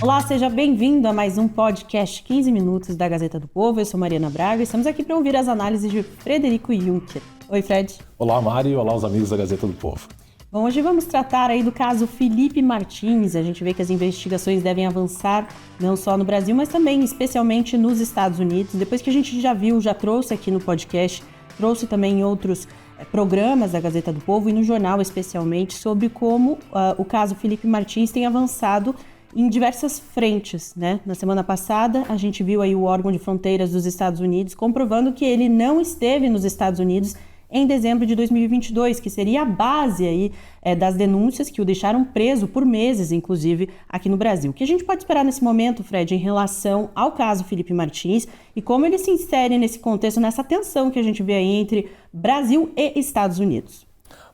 Olá, seja bem-vindo a mais um podcast 15 minutos da Gazeta do Povo. Eu sou Mariana Braga e estamos aqui para ouvir as análises de Frederico Juncker. Oi, Fred. Olá, Mari. Olá, os amigos da Gazeta do Povo. Bom, hoje vamos tratar aí do caso Felipe Martins. A gente vê que as investigações devem avançar não só no Brasil, mas também especialmente nos Estados Unidos. Depois que a gente já trouxe aqui no podcast, trouxe também em outros programas da Gazeta do Povo e no jornal especialmente sobre como o caso Felipe Martins tem avançado em diversas frentes, né? Na semana passada, a gente viu aí o órgão de fronteiras dos Estados Unidos comprovando que ele não esteve nos Estados Unidos em dezembro de 2022, que seria a base aí das denúncias que o deixaram preso por meses, inclusive, aqui no Brasil. O que a gente pode esperar nesse momento, Fred, em relação ao caso Felipe Martins e como ele se insere nesse contexto, nessa tensão que a gente vê aí entre Brasil e Estados Unidos?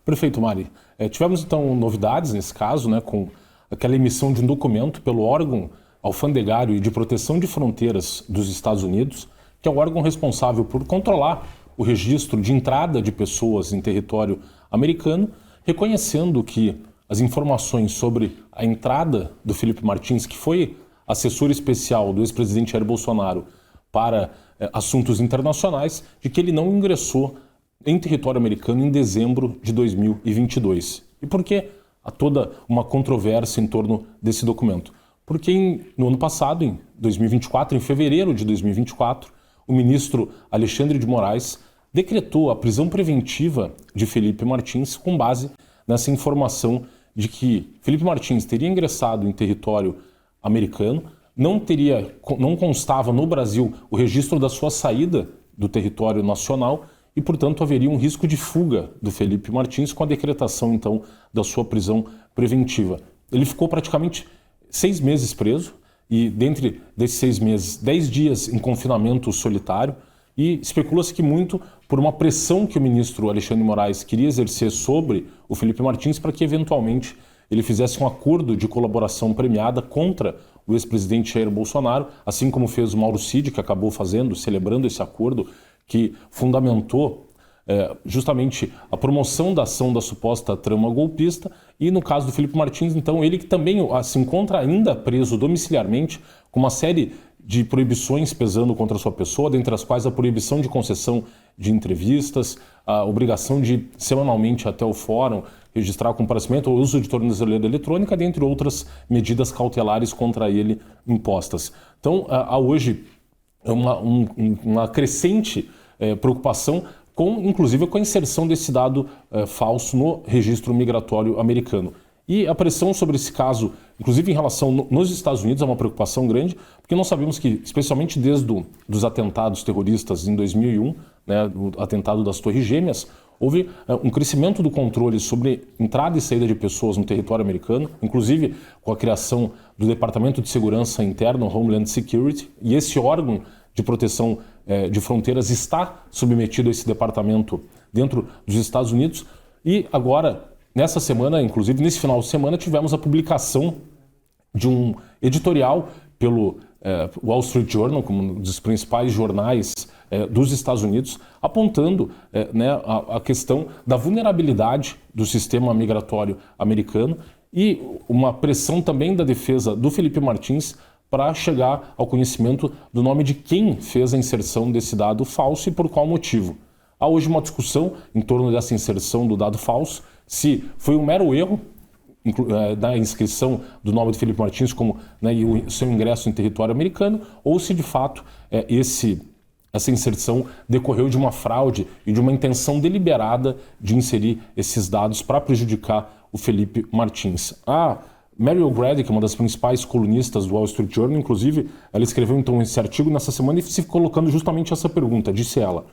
Perfeito, Mari. Tivemos, então, novidades nesse caso, né, com aquela emissão de um documento pelo órgão alfandegário e de proteção de fronteiras dos Estados Unidos, que é o órgão responsável por controlar o registro de entrada de pessoas em território americano, reconhecendo que as informações sobre a entrada do Felipe Martins, que foi assessor especial do ex-presidente Jair Bolsonaro para assuntos internacionais, de que ele não ingressou em território americano em dezembro de 2022. E por que há toda uma controvérsia em torno desse documento? Porque no ano passado, em 2024, em fevereiro de 2024, o ministro Alexandre de Moraes decretou a prisão preventiva de Felipe Martins com base nessa informação de que Felipe Martins teria ingressado em território americano, não constava no Brasil o registro da sua saída do território nacional e, portanto, haveria um risco de fuga do Felipe Martins com a decretação, então, da sua prisão preventiva. Ele ficou praticamente 6 meses preso e, dentre desses 6 meses, 10 dias em confinamento solitário, e especula-se que muito por uma pressão que o ministro Alexandre de Moraes queria exercer sobre o Felipe Martins para que, eventualmente, ele fizesse um acordo de colaboração premiada contra o ex-presidente Jair Bolsonaro, assim como fez o Mauro Cid, que acabou celebrando esse acordo, que fundamentou justamente a promoção da ação da suposta trama golpista. E no caso do Felipe Martins, então, ele que também se encontra ainda preso domiciliarmente, com uma série de proibições pesando contra a sua pessoa, dentre as quais a proibição de concessão de entrevistas, a obrigação de ir semanalmente até o fórum, registrar o comparecimento, o uso de tornozeleira eletrônica, dentre outras medidas cautelares contra ele impostas. Então, há hoje uma crescente preocupação inclusive com a inserção desse dado falso no registro migratório americano. E a pressão sobre esse caso, inclusive em relação nos Estados Unidos, é uma preocupação grande, porque nós sabemos que, especialmente desde os atentados terroristas em 2001, né, o atentado das Torres Gêmeas, houve um crescimento do controle sobre entrada e saída de pessoas no território americano, inclusive com a criação do Departamento de Segurança Interna, Homeland Security, e esse órgão de proteção de fronteiras está submetido a esse departamento dentro dos Estados Unidos. E agora, nessa semana, inclusive nesse final de semana, tivemos a publicação de um editorial pelo Wall Street Journal, como um dos principais jornais dos Estados Unidos, apontando a questão da vulnerabilidade do sistema migratório americano e uma pressão também da defesa do Felipe Martins para chegar ao conhecimento do nome de quem fez a inserção desse dado falso e por qual motivo. Há hoje uma discussão em torno dessa inserção do dado falso, se foi um mero erro da inscrição do nome de Felipe Martins e o seu ingresso em território americano, ou se de fato essa inserção decorreu de uma fraude e de uma intenção deliberada de inserir esses dados para prejudicar o Felipe Martins. Mary O'Grady, que é uma das principais colunistas do Wall Street Journal, inclusive, ela escreveu então esse artigo nessa semana e se colocando justamente essa pergunta, disse ela: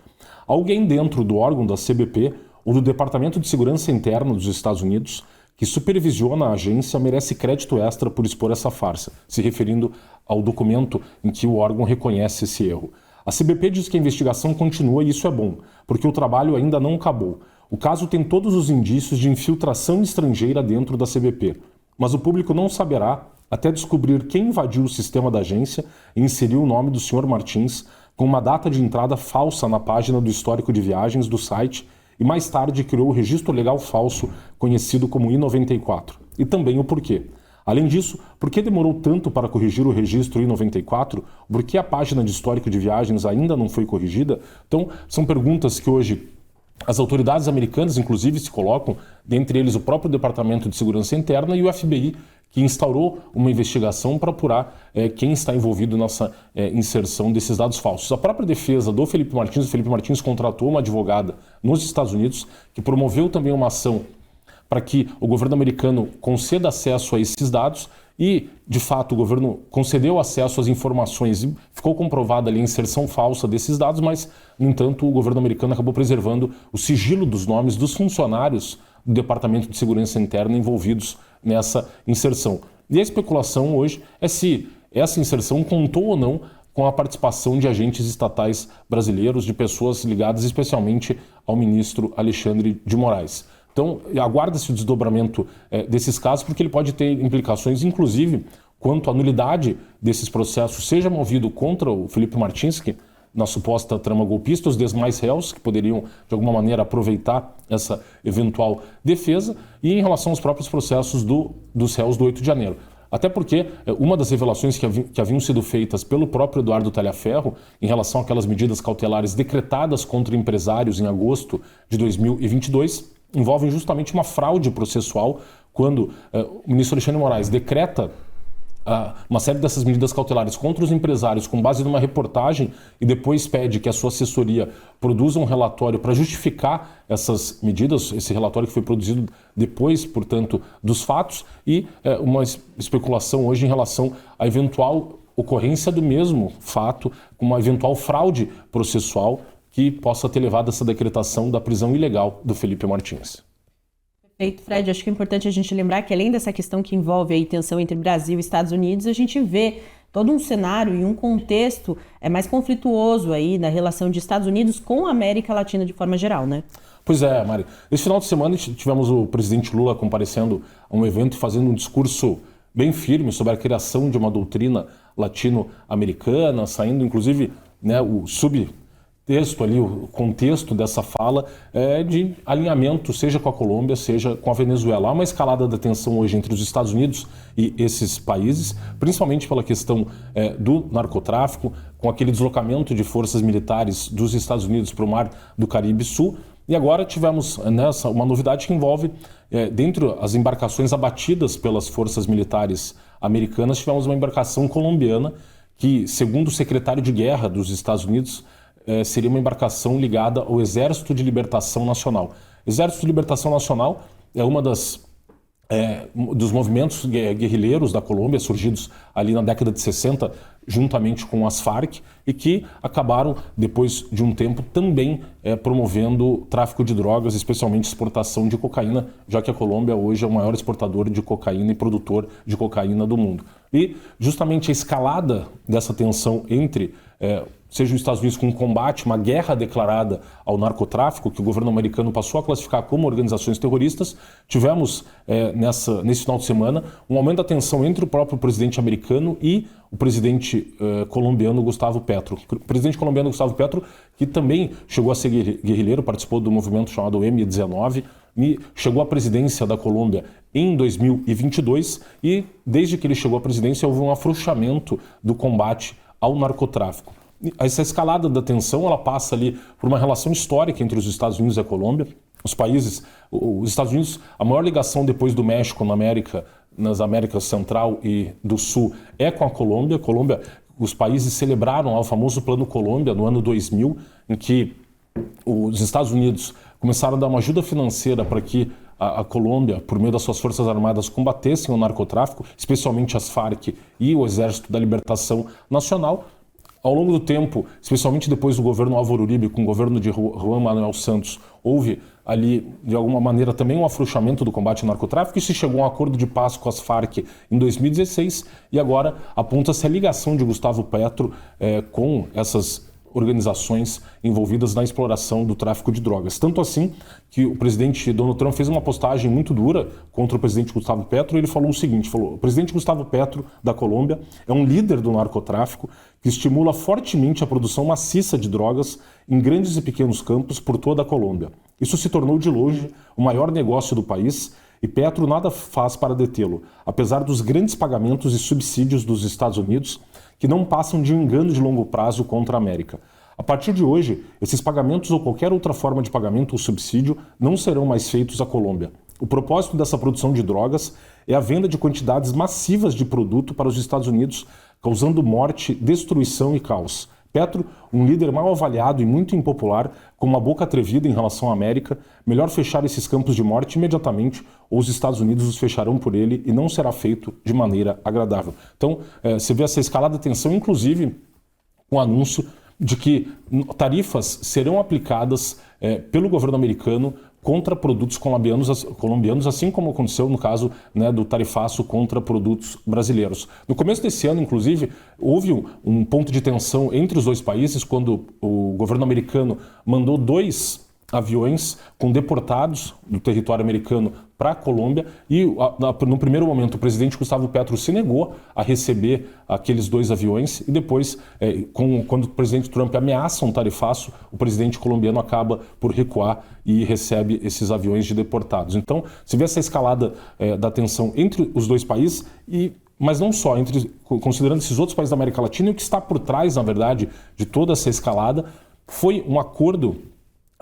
alguém dentro do órgão da CBP ou do Departamento de Segurança Interna dos Estados Unidos que supervisiona a agência merece crédito extra por expor essa farsa, se referindo ao documento em que o órgão reconhece esse erro. A CBP diz que a investigação continua e isso é bom, porque o trabalho ainda não acabou. O caso tem todos os indícios de infiltração estrangeira dentro da CBP. Mas o público não saberá até descobrir quem invadiu o sistema da agência e inseriu o nome do Sr. Martins com uma data de entrada falsa na página do histórico de viagens do site e mais tarde criou o registro legal falso conhecido como I-94. E também o porquê. Além disso, por que demorou tanto para corrigir o registro em 94? Por que a página de histórico de viagens ainda não foi corrigida? Então, são perguntas que hoje as autoridades americanas, inclusive, se colocam, dentre eles o próprio Departamento de Segurança Interna e o FBI, que instaurou uma investigação para apurar quem está envolvido nessa inserção desses dados falsos. A própria defesa do Felipe Martins, o Felipe Martins contratou uma advogada nos Estados Unidos, que promoveu também uma ação para que o governo americano conceda acesso a esses dados e, de fato, o governo concedeu acesso às informações e ficou comprovada ali a inserção falsa desses dados, mas, no entanto, o governo americano acabou preservando o sigilo dos nomes dos funcionários do Departamento de Segurança Interna envolvidos nessa inserção. E a especulação hoje é se essa inserção contou ou não com a participação de agentes estatais brasileiros, de pessoas ligadas especialmente ao ministro Alexandre de Moraes. Então, aguarda-se o desdobramento desses casos, porque ele pode ter implicações, inclusive, quanto à nulidade desses processos, seja movido contra o Felipe Martins, que na suposta trama golpista, os demais réus, que poderiam, de alguma maneira, aproveitar essa eventual defesa, e em relação aos próprios processos dos réus do 8 de janeiro. Até porque uma das revelações que haviam sido feitas pelo próprio Eduardo Talhaferro em relação àquelas medidas cautelares decretadas contra empresários em agosto de 2022 envolvem justamente uma fraude processual quando o ministro Alexandre de Moraes decreta uma série dessas medidas cautelares contra os empresários com base numa reportagem e depois pede que a sua assessoria produza um relatório para justificar essas medidas, esse relatório que foi produzido depois, portanto, dos fatos, e uma especulação hoje em relação à eventual ocorrência do mesmo fato, com uma eventual fraude processual que possa ter levado a essa decretação da prisão ilegal do Felipe Martins. Perfeito, Fred. Acho que é importante a gente lembrar que, além dessa questão que envolve a tensão entre Brasil e Estados Unidos, a gente vê todo um cenário e um contexto mais conflituoso aí na relação de Estados Unidos com a América Latina de forma geral, né? Pois é, Mari. Esse final de semana tivemos o presidente Lula comparecendo a um evento e fazendo um discurso bem firme sobre a criação de uma doutrina latino-americana, saindo inclusive o subtexto ali, o contexto dessa fala de alinhamento, seja com a Colômbia, seja com a Venezuela. Há uma escalada da tensão hoje entre os Estados Unidos e esses países, principalmente pela questão do narcotráfico, com aquele deslocamento de forças militares dos Estados Unidos para o Mar do Caribe Sul. E agora tivemos uma novidade que envolve, dentre as embarcações abatidas pelas forças militares americanas, tivemos uma embarcação colombiana que, segundo o secretário de Guerra dos Estados Unidos, seria uma embarcação ligada ao Exército de Libertação Nacional. Exército de Libertação Nacional é uma dos movimentos guerrilheiros da Colômbia, surgidos ali na década de 60, juntamente com as Farc, e que acabaram, depois de um tempo, também promovendo tráfico de drogas, especialmente exportação de cocaína, já que a Colômbia hoje é o maior exportador de cocaína e produtor de cocaína do mundo. E justamente a escalada dessa tensão entre seja os Estados Unidos com um combate, uma guerra declarada ao narcotráfico, que o governo americano passou a classificar como organizações terroristas, tivemos nesse final de semana um aumento da tensão entre o próprio presidente americano e o presidente colombiano Gustavo Petro. O presidente colombiano Gustavo Petro, que também chegou a ser guerrilheiro, participou do movimento chamado M19, e chegou à presidência da Colômbia em 2022, e desde que ele chegou à presidência houve um afrouxamento do combate ao narcotráfico. Essa escalada da tensão, ela passa ali por uma relação histórica entre os Estados Unidos e a Colômbia. Os Estados Unidos, a maior ligação depois do México nas Américas Central e do Sul é com a Colômbia. Os países celebraram o famoso Plano Colômbia no ano 2000, em que os Estados Unidos começaram a dar uma ajuda financeira para que a Colômbia, por meio das suas forças armadas, combatessem o narcotráfico, especialmente as Farc e o Exército da Libertação Nacional. Ao longo do tempo, especialmente depois do governo Álvaro Uribe, com o governo de Juan Manuel Santos, houve ali, de alguma maneira, também um afrouxamento do combate ao narcotráfico, e se chegou a um acordo de paz com as Farc em 2016, e agora aponta-se a ligação de Gustavo Petro com essas organizações envolvidas na exploração do tráfico de drogas. Tanto assim que o presidente Donald Trump fez uma postagem muito dura contra o presidente Gustavo Petro, e ele falou o seguinte, o presidente Gustavo Petro da Colômbia é um líder do narcotráfico que estimula fortemente a produção maciça de drogas em grandes e pequenos campos por toda a Colômbia. Isso se tornou de longe o maior negócio do país. e Petro nada faz para detê-lo, apesar dos grandes pagamentos e subsídios dos Estados Unidos, que não passam de um engano de longo prazo contra a América. A partir de hoje, esses pagamentos ou qualquer outra forma de pagamento ou subsídio não serão mais feitos à Colômbia. O propósito dessa produção de drogas é a venda de quantidades massivas de produto para os Estados Unidos, causando morte, destruição e caos. Petro, um líder mal avaliado e muito impopular, com uma boca atrevida em relação à América, melhor fechar esses campos de morte imediatamente ou os Estados Unidos os fecharão por ele e não será feito de maneira agradável. Então, você vê essa escalada de tensão, inclusive com o anúncio de que tarifas serão aplicadas pelo governo americano contra produtos colombianos, assim como aconteceu no caso, né, do tarifaço contra produtos brasileiros. No começo desse ano, inclusive, houve um ponto de tensão entre os dois países quando o governo americano mandou 2 aviões com deportados do território americano para a Colômbia e, no primeiro momento, o presidente Gustavo Petro se negou a receber aqueles 2 aviões e depois, quando o presidente Trump ameaça um tarifaço, o presidente colombiano acaba por recuar e recebe esses aviões de deportados. Então, se vê essa escalada da tensão entre os dois países mas não só, considerando esses outros países da América Latina, e o que está por trás, na verdade, de toda essa escalada foi um acordo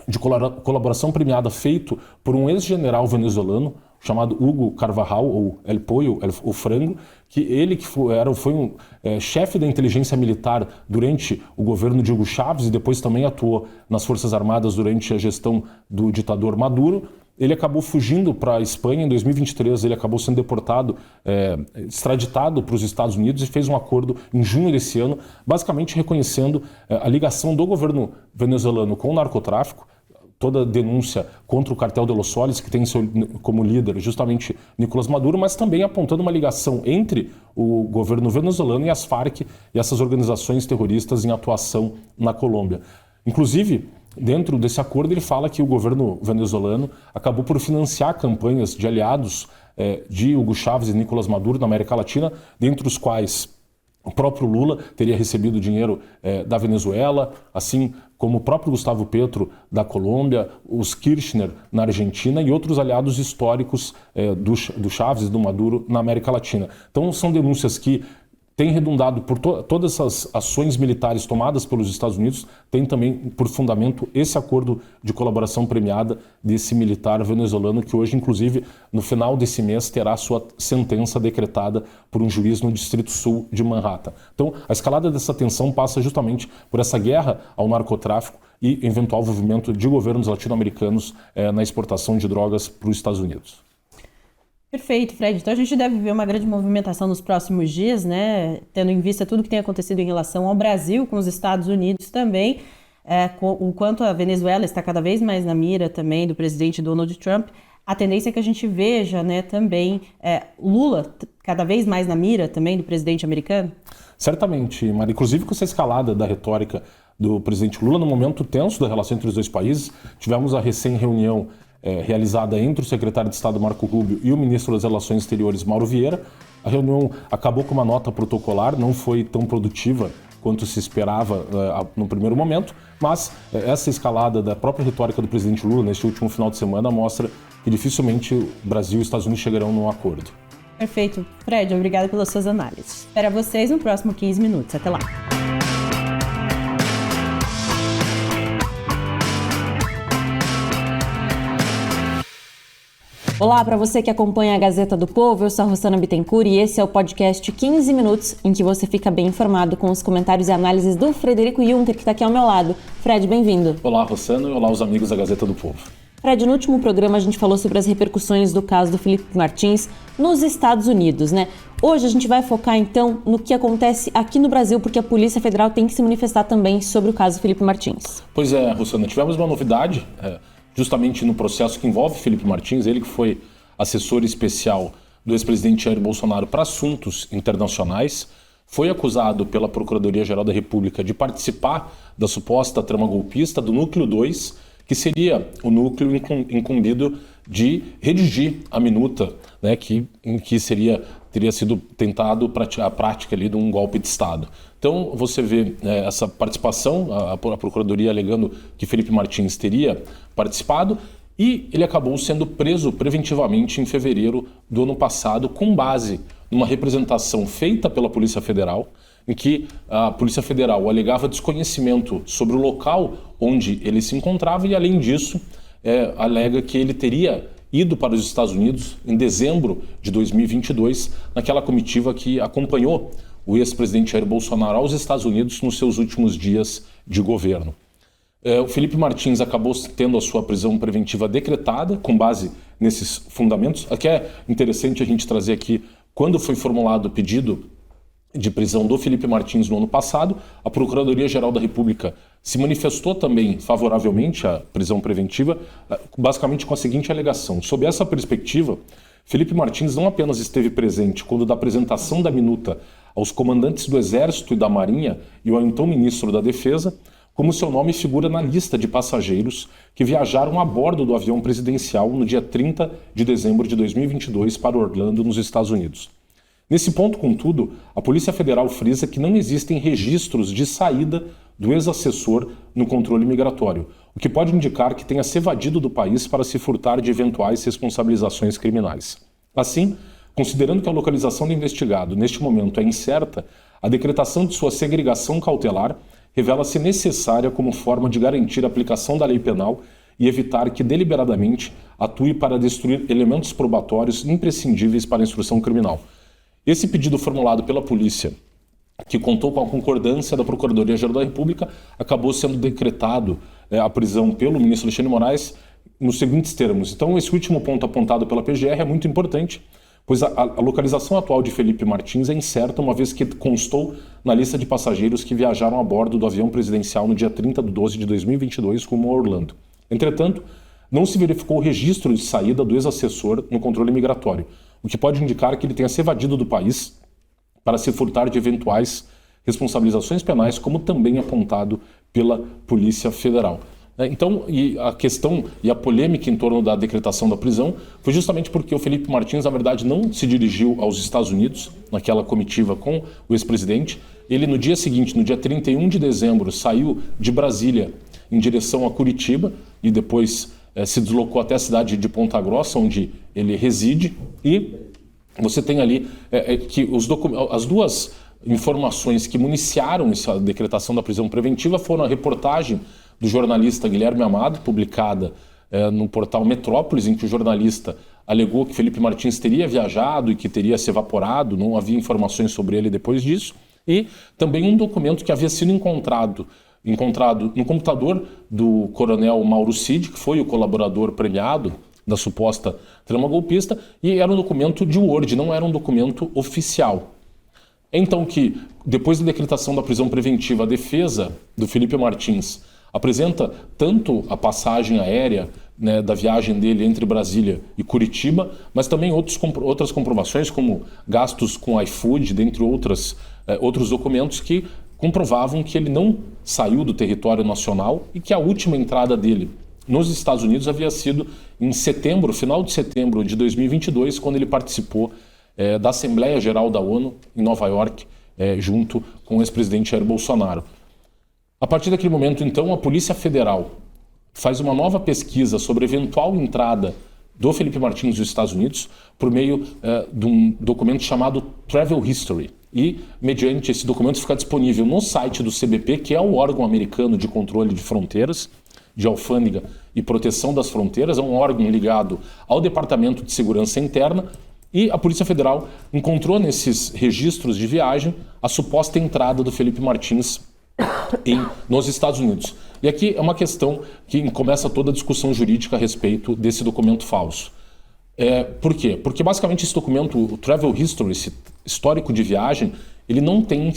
de colaboração premiada feito por um ex-general venezuelano chamado Hugo Carvajal, ou El Pollo, o Frango, que foi um chefe da inteligência militar durante o governo de Hugo Chávez e depois também atuou nas Forças Armadas durante a gestão do ditador Maduro. Ele acabou fugindo para a Espanha em 2023, ele acabou sendo deportado, extraditado para os Estados Unidos e fez um acordo em junho desse ano, basicamente reconhecendo a ligação do governo venezuelano com o narcotráfico, toda a denúncia contra o cartel de Los Soles, que tem como líder justamente Nicolás Maduro, mas também apontando uma ligação entre o governo venezuelano e as Farc e essas organizações terroristas em atuação na Colômbia. Inclusive, dentro desse acordo, ele fala que o governo venezuelano acabou por financiar campanhas de aliados de Hugo Chávez e Nicolás Maduro na América Latina, dentre os quais o próprio Lula teria recebido dinheiro da Venezuela, assim como o próprio Gustavo Petro da Colômbia, os Kirchner na Argentina e outros aliados históricos do Chávez e do Maduro na América Latina. Então são denúncias que tem redundado por todas essas ações militares tomadas pelos Estados Unidos, tem também por fundamento esse acordo de colaboração premiada desse militar venezuelano que hoje, inclusive, no final desse mês, terá sua sentença decretada por um juiz no Distrito Sul de Manhattan. Então, a escalada dessa tensão passa justamente por essa guerra ao narcotráfico e eventual envolvimento de governos latino-americanos na exportação de drogas para os Estados Unidos. Perfeito, Fred. Então a gente deve ver uma grande movimentação nos próximos dias, né? Tendo em vista tudo que tem acontecido em relação ao Brasil, com os Estados Unidos também, o quanto a Venezuela está cada vez mais na mira também do presidente Donald Trump. A tendência é que a gente veja, né, também Lula cada vez mais na mira também do presidente americano? Certamente, Mara. Inclusive com essa escalada da retórica do presidente Lula no momento tenso da relação entre os dois países, tivemos a recém-reunião realizada entre o secretário de Estado Marco Rubio e o ministro das Relações Exteriores Mauro Vieira. A reunião acabou com uma nota protocolar, não foi tão produtiva quanto se esperava no primeiro momento, mas essa escalada da própria retórica do presidente Lula neste último final de semana mostra que dificilmente o Brasil e os Estados Unidos chegarão num acordo. Perfeito. Fred, obrigado pelas suas análises. Espero vocês no próximo 15 minutos. Até lá. Olá, para você que acompanha a Gazeta do Povo, eu sou a Rossana Bittencourt e esse é o podcast 15 Minutos, em que você fica bem informado com os comentários e análises do Frederico Juncker, que está aqui ao meu lado. Fred, bem-vindo. Olá, Rossana, e olá os amigos da Gazeta do Povo. Fred, no último programa a gente falou sobre as repercussões do caso do Felipe Martins nos Estados Unidos, né? Hoje a gente vai focar então no que acontece aqui no Brasil, porque a Polícia Federal tem que se manifestar também sobre o caso Felipe Martins. Pois é, Rossana, tivemos uma novidade, justamente no processo que envolve Felipe Martins, ele que foi assessor especial do ex-presidente Jair Bolsonaro para assuntos internacionais, foi acusado pela Procuradoria-Geral da República de participar da suposta trama golpista do Núcleo 2, que seria o núcleo incumbido de redigir a minuta, né, em que teria sido tentado a prática ali de um golpe de Estado. Então você vê essa participação, a Procuradoria alegando que Felipe Martins teria participado, e ele acabou sendo preso preventivamente em fevereiro do ano passado, com base numa representação feita pela Polícia Federal, em que a Polícia Federal alegava desconhecimento sobre o local onde ele se encontrava e, além disso, alega que ele teria ido para os Estados Unidos em dezembro de 2022, naquela comitiva que acompanhou o ex-presidente Jair Bolsonaro aos Estados Unidos nos seus últimos dias de governo. O Felipe Martins acabou tendo a sua prisão preventiva decretada com base nesses fundamentos. Aqui é interessante a gente trazer aqui, quando foi formulado o pedido de prisão do Felipe Martins no ano passado, a Procuradoria-Geral da República se manifestou também favoravelmente à prisão preventiva, basicamente com a seguinte alegação: sob essa perspectiva, Felipe Martins não apenas esteve presente quando da apresentação da minuta aos comandantes do Exército e da Marinha e ao então ministro da Defesa, como seu nome figura na lista de passageiros que viajaram a bordo do avião presidencial no dia 30 de dezembro de 2022 para Orlando, nos Estados Unidos. Nesse ponto, contudo, a Polícia Federal frisa que não existem registros de saída do ex-assessor no controle migratório, o que pode indicar que tenha se evadido do país para se furtar de eventuais responsabilizações criminais. Assim, considerando que a localização do investigado neste momento é incerta, a decretação de sua segregação cautelar revela-se necessária como forma de garantir a aplicação da lei penal e evitar que deliberadamente atue para destruir elementos probatórios imprescindíveis para a instrução criminal. Esse pedido formulado pela polícia, que contou com a concordância da Procuradoria-Geral da República, acabou sendo decretado a prisão pelo ministro Alexandre de Moraes nos seguintes termos. Então, esse último ponto apontado pela PGR é muito importante, pois a localização atual de Felipe Martins é incerta, uma vez que constou na lista de passageiros que viajaram a bordo do avião presidencial no dia 30 de 12 de 2022 rumo a Orlando. Entretanto, não se verificou o registro de saída do ex-assessor no controle migratório, o que pode indicar que ele tenha se evadido do país para se furtar de eventuais responsabilizações penais, como também apontado pela Polícia Federal. Então, e a questão e a polêmica em torno da decretação da prisão foi justamente porque o Felipe Martins, na verdade, não se dirigiu aos Estados Unidos, naquela comitiva com o ex-presidente. Ele, no dia seguinte, no dia 31 de dezembro, saiu de Brasília em direção a Curitiba e depois se deslocou até a cidade de Ponta Grossa, onde ele reside, e você tem ali que as duas informações que municiaram essa decretação da prisão preventiva foram a reportagem do jornalista Guilherme Amado, publicada no portal Metrópolis, em que o jornalista alegou que Felipe Martins teria viajado e que teria se evaporado, não havia informações sobre ele depois disso, e também um documento que havia sido encontrado no computador do coronel Mauro Cid, que foi o colaborador premiado da suposta trama golpista, e era um documento de Word, não era um documento oficial. Então que, depois da decretação da prisão preventiva, a defesa do Felipe Martins apresenta tanto a passagem aérea, né, da viagem dele entre Brasília e Curitiba, mas também outras comprovações, como gastos com iFood, dentre outros documentos que comprovavam que ele não saiu do território nacional e que a última entrada dele nos Estados Unidos havia sido em setembro, final de setembro de 2022, quando ele participou da Assembleia Geral da ONU em Nova York, junto com o ex-presidente Jair Bolsonaro. A partir daquele momento, então, a Polícia Federal faz uma nova pesquisa sobre a eventual entrada do Felipe Martins dos Estados Unidos por meio de um documento chamado Travel History. E, mediante esse documento, fica disponível no site do CBP, que é o órgão americano de controle de fronteiras, de alfândega e proteção das fronteiras, é um órgão ligado ao Departamento de Segurança Interna, e a Polícia Federal encontrou nesses registros de viagem a suposta entrada do Felipe Martins nos Estados Unidos. E aqui é uma questão que começa toda a discussão jurídica a respeito desse documento falso. Por quê? Porque basicamente esse documento, o Travel History, esse histórico de viagem, ele não tem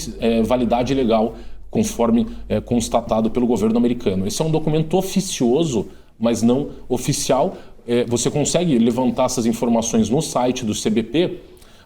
validade legal conforme constatado pelo governo americano. Esse é um documento oficioso, mas não oficial. Você consegue levantar essas informações no site do CBP,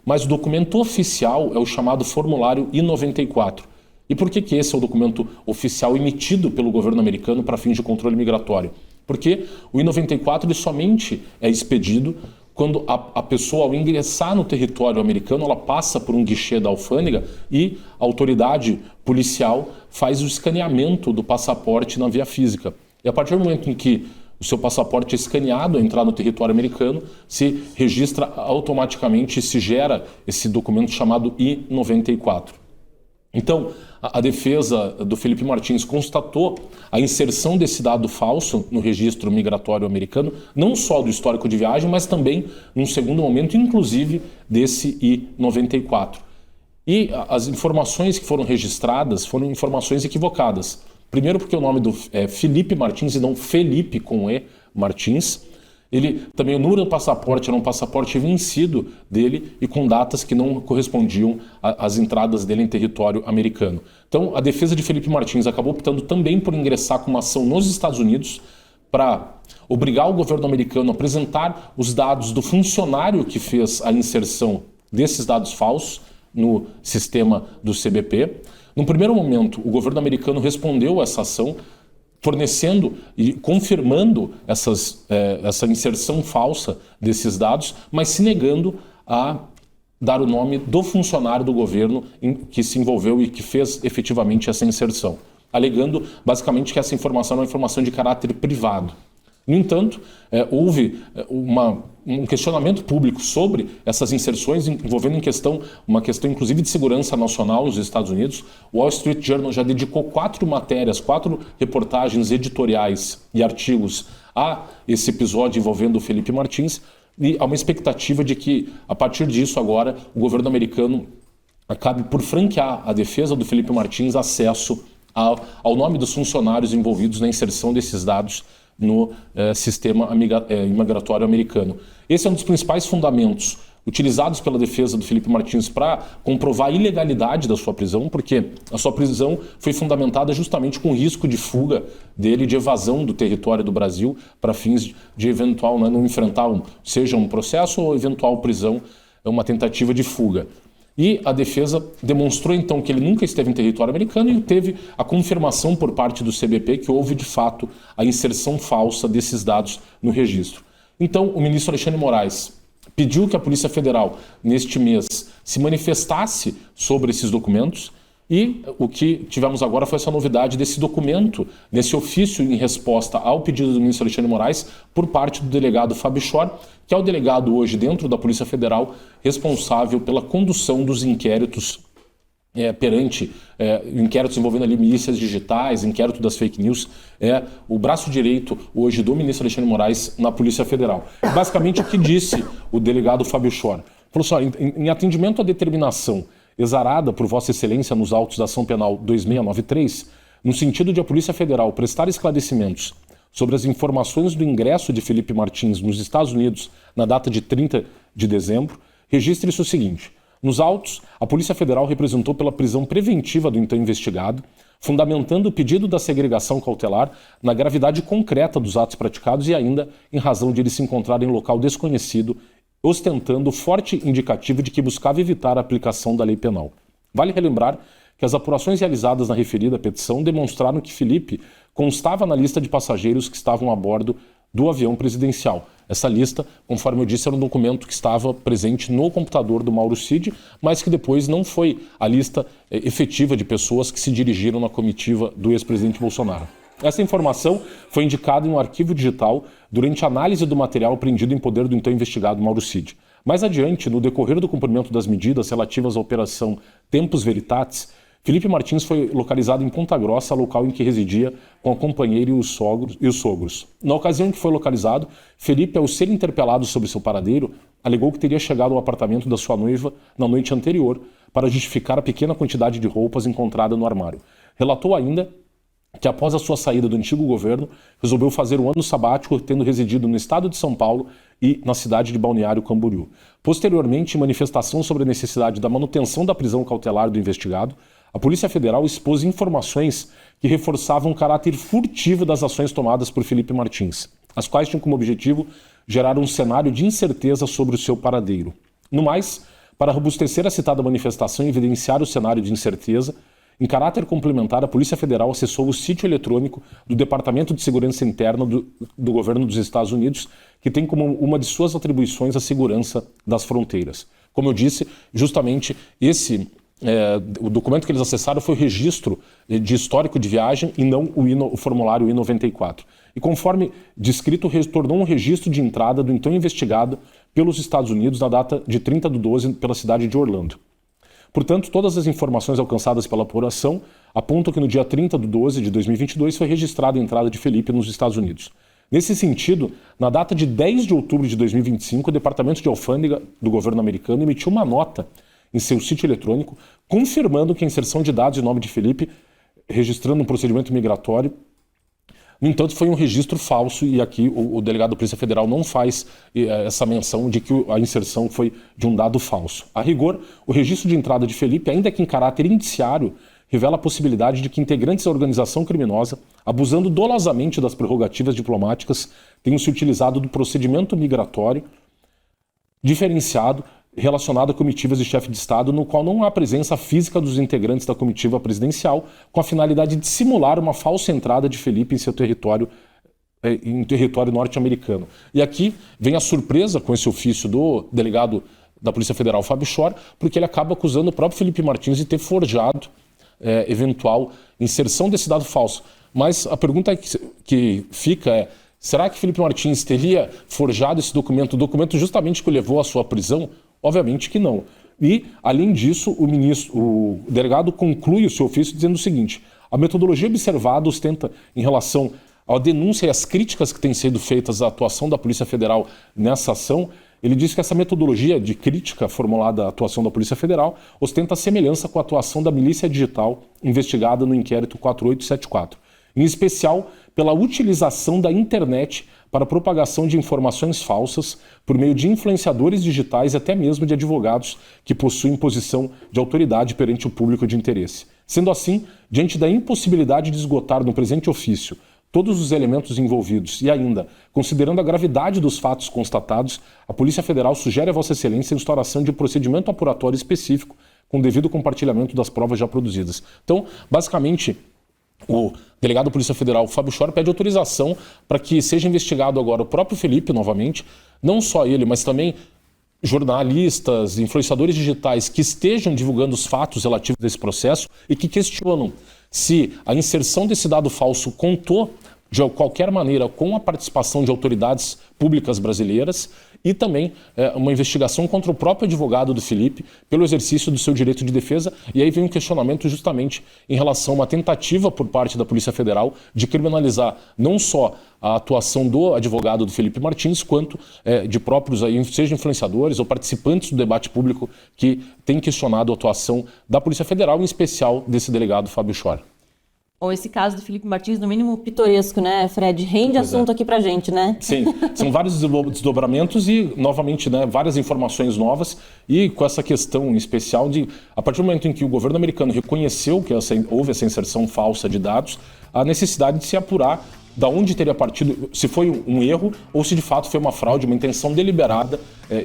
mas o documento oficial é o chamado formulário I-94. E por que esse é o documento oficial emitido pelo governo americano para fins de controle migratório? Porque o I-94 ele somente é expedido quando a pessoa, ao ingressar no território americano, ela passa por um guichê da alfândega e a autoridade policial faz o escaneamento do passaporte na via física. E a partir do momento em que o seu passaporte é escaneado a entrar no território americano, se registra automaticamente e se gera esse documento chamado I-94. Então, a defesa do Felipe Martins constatou a inserção desse dado falso no registro migratório americano, não só do histórico de viagem, mas também, num segundo momento, inclusive, desse I-94. E as informações que foram registradas foram informações equivocadas. Primeiro porque o nome é Felipe Martins e não Felipe com E Martins. Ele também, o número do passaporte era um passaporte vencido dele e com datas que não correspondiam às entradas dele em território americano. Então, a defesa de Felipe Martins acabou optando também por ingressar com uma ação nos Estados Unidos para obrigar o governo americano a apresentar os dados do funcionário que fez a inserção desses dados falsos no sistema do CBP. No primeiro momento, o governo americano respondeu a essa ação, fornecendo e confirmando essa inserção falsa desses dados, mas se negando a dar o nome do funcionário do governo que se envolveu e que fez efetivamente essa inserção, alegando basicamente que essa informação é uma informação de caráter privado. No entanto, houve um questionamento público sobre essas inserções, envolvendo uma questão inclusive de segurança nacional nos Estados Unidos. O Wall Street Journal já dedicou 4 reportagens editoriais e artigos a esse episódio envolvendo o Felipe Martins, e há uma expectativa de que, a partir disso agora, o governo americano acabe por franquear à defesa do Felipe Martins acesso ao nome dos funcionários envolvidos na inserção desses dados no sistema imigratório americano. Esse é um dos principais fundamentos utilizados pela defesa do Felipe Martins para comprovar a ilegalidade da sua prisão, porque a sua prisão foi fundamentada justamente com o risco de fuga dele, de evasão do território do Brasil para fins de eventual, não enfrentar seja um processo ou eventual prisão, uma tentativa de fuga. E a defesa demonstrou então que ele nunca esteve em território americano e teve a confirmação por parte do CBP que houve de fato a inserção falsa desses dados no registro. Então, o ministro Alexandre de Moraes pediu que a Polícia Federal, neste mês, se manifestasse sobre esses documentos, e o que tivemos agora foi essa novidade desse documento, desse ofício em resposta ao pedido do ministro Alexandre de Moraes por parte do delegado Fábio Schor, que é o delegado hoje dentro da Polícia Federal responsável pela condução dos inquéritos inquéritos envolvendo ali milícias digitais, inquérito das fake news, o braço direito hoje do ministro Alexandre de Moraes na Polícia Federal. Basicamente o que disse o delegado Fábio Schor? Falou assim, em atendimento à determinação exarada por Vossa Excelência nos autos da ação penal 2693, no sentido de a Polícia Federal prestar esclarecimentos sobre as informações do ingresso de Felipe Martins nos Estados Unidos na data de 30 de dezembro, registre-se o seguinte: nos autos, a Polícia Federal representou pela prisão preventiva do então investigado, fundamentando o pedido da segregação cautelar na gravidade concreta dos atos praticados e ainda em razão de ele se encontrar em local desconhecido, ostentando forte indicativo de que buscava evitar a aplicação da lei penal. Vale relembrar que as apurações realizadas na referida petição demonstraram que Felipe constava na lista de passageiros que estavam a bordo do avião presidencial. Essa lista, conforme eu disse, era um documento que estava presente no computador do Mauro Cid, mas que depois não foi a lista efetiva de pessoas que se dirigiram na comitiva do ex-presidente Bolsonaro. Essa informação foi indicada em um arquivo digital durante a análise do material apreendido em poder do então investigado Mauro Cid. Mais adiante, no decorrer do cumprimento das medidas relativas à operação Tempus Veritatis, Felipe Martins foi localizado em Ponta Grossa, local em que residia com a companheira e os sogros. Na ocasião em que foi localizado, Felipe, ao ser interpelado sobre seu paradeiro, alegou que teria chegado ao apartamento da sua noiva na noite anterior para justificar a pequena quantidade de roupas encontrada no armário. Relatou ainda que após a sua saída do antigo governo, resolveu fazer um ano sabático, tendo residido no estado de São Paulo e na cidade de Balneário Camboriú. Posteriormente, em manifestação sobre a necessidade da manutenção da prisão cautelar do investigado, a Polícia Federal expôs informações que reforçavam o caráter furtivo das ações tomadas por Felipe Martins, as quais tinham como objetivo gerar um cenário de incerteza sobre o seu paradeiro. No mais, para robustecer a citada manifestação e evidenciar o cenário de incerteza, em caráter complementar, a Polícia Federal acessou o sítio eletrônico do Departamento de Segurança Interna do Governo dos Estados Unidos, que tem como uma de suas atribuições a segurança das fronteiras. Como eu disse, justamente esse o documento que eles acessaram foi o registro de histórico de viagem e não o formulário I-94. E conforme descrito, retornou um registro de entrada do então investigado pelos Estados Unidos na data de 30/12 pela cidade de Orlando. Portanto, todas as informações alcançadas pela apuração apontam que no dia 30/12 de 2022 foi registrada a entrada de Felipe nos Estados Unidos. Nesse sentido, na data de 10 de outubro de 2025, o Departamento de Alfândega do governo americano emitiu uma nota em seu sítio eletrônico confirmando que a inserção de dados em nome de Felipe, registrando um procedimento migratório, no entanto, foi um registro falso e aqui o delegado da Polícia Federal não faz essa menção de que a inserção foi de um dado falso. A rigor, o registro de entrada de Felipe, ainda que em caráter indiciário, revela a possibilidade de que integrantes da organização criminosa, abusando dolosamente das prerrogativas diplomáticas, tenham se utilizado do procedimento migratório diferenciado relacionado a comitivas de chefe de Estado, no qual não há presença física dos integrantes da comitiva presidencial, com a finalidade de simular uma falsa entrada de Felipe em seu território, em território norte-americano. E aqui vem a surpresa com esse ofício do delegado da Polícia Federal, Fábio Schor, porque ele acaba acusando o próprio Felipe Martins de ter forjado eventual inserção desse dado falso. Mas a pergunta que fica é: será que Felipe Martins teria forjado esse documento, o documento justamente que o levou à sua prisão? Obviamente que não. E, além disso, o delegado conclui o seu ofício dizendo o seguinte: a metodologia observada ostenta em relação à denúncia e às críticas que têm sido feitas à atuação da Polícia Federal nessa ação. Ele diz que essa metodologia de crítica formulada à atuação da Polícia Federal ostenta semelhança com a atuação da Milícia Digital investigada no inquérito 4874, em especial pela utilização da internet para a propagação de informações falsas por meio de influenciadores digitais e até mesmo de advogados que possuem posição de autoridade perante o público de interesse. Sendo assim, diante da impossibilidade de esgotar no presente ofício todos os elementos envolvidos e ainda, considerando a gravidade dos fatos constatados, a Polícia Federal sugere a Vossa Excelência a instauração de um procedimento apuratório específico com devido compartilhamento das provas já produzidas. Então, basicamente, o delegado da Polícia Federal, Fábio Schor, pede autorização para que seja investigado agora o próprio Felipe novamente, não só ele, mas também jornalistas, influenciadores digitais que estejam divulgando os fatos relativos desse processo e que questionam se a inserção desse dado falso contou de qualquer maneira com a participação de autoridades públicas brasileiras e também uma investigação contra o próprio advogado do Felipe pelo exercício do seu direito de defesa. E aí vem um questionamento justamente em relação a uma tentativa por parte da Polícia Federal de criminalizar não só a atuação do advogado do Felipe Martins, quanto de próprios, aí, seja influenciadores ou participantes do debate público que têm questionado a atuação da Polícia Federal, em especial desse delegado Fábio Schor. Bom, esse caso do Felipe Martins, no mínimo pitoresco, né, Fred? Rende assunto aqui pra gente, né? Sim, são vários desdobramentos e, novamente, né, várias informações novas e com essa questão em especial de, a partir do momento em que o governo americano reconheceu que houve essa inserção falsa de dados, a necessidade de se apurar da onde teria partido, se foi um erro ou se de fato foi uma fraude, uma intenção deliberada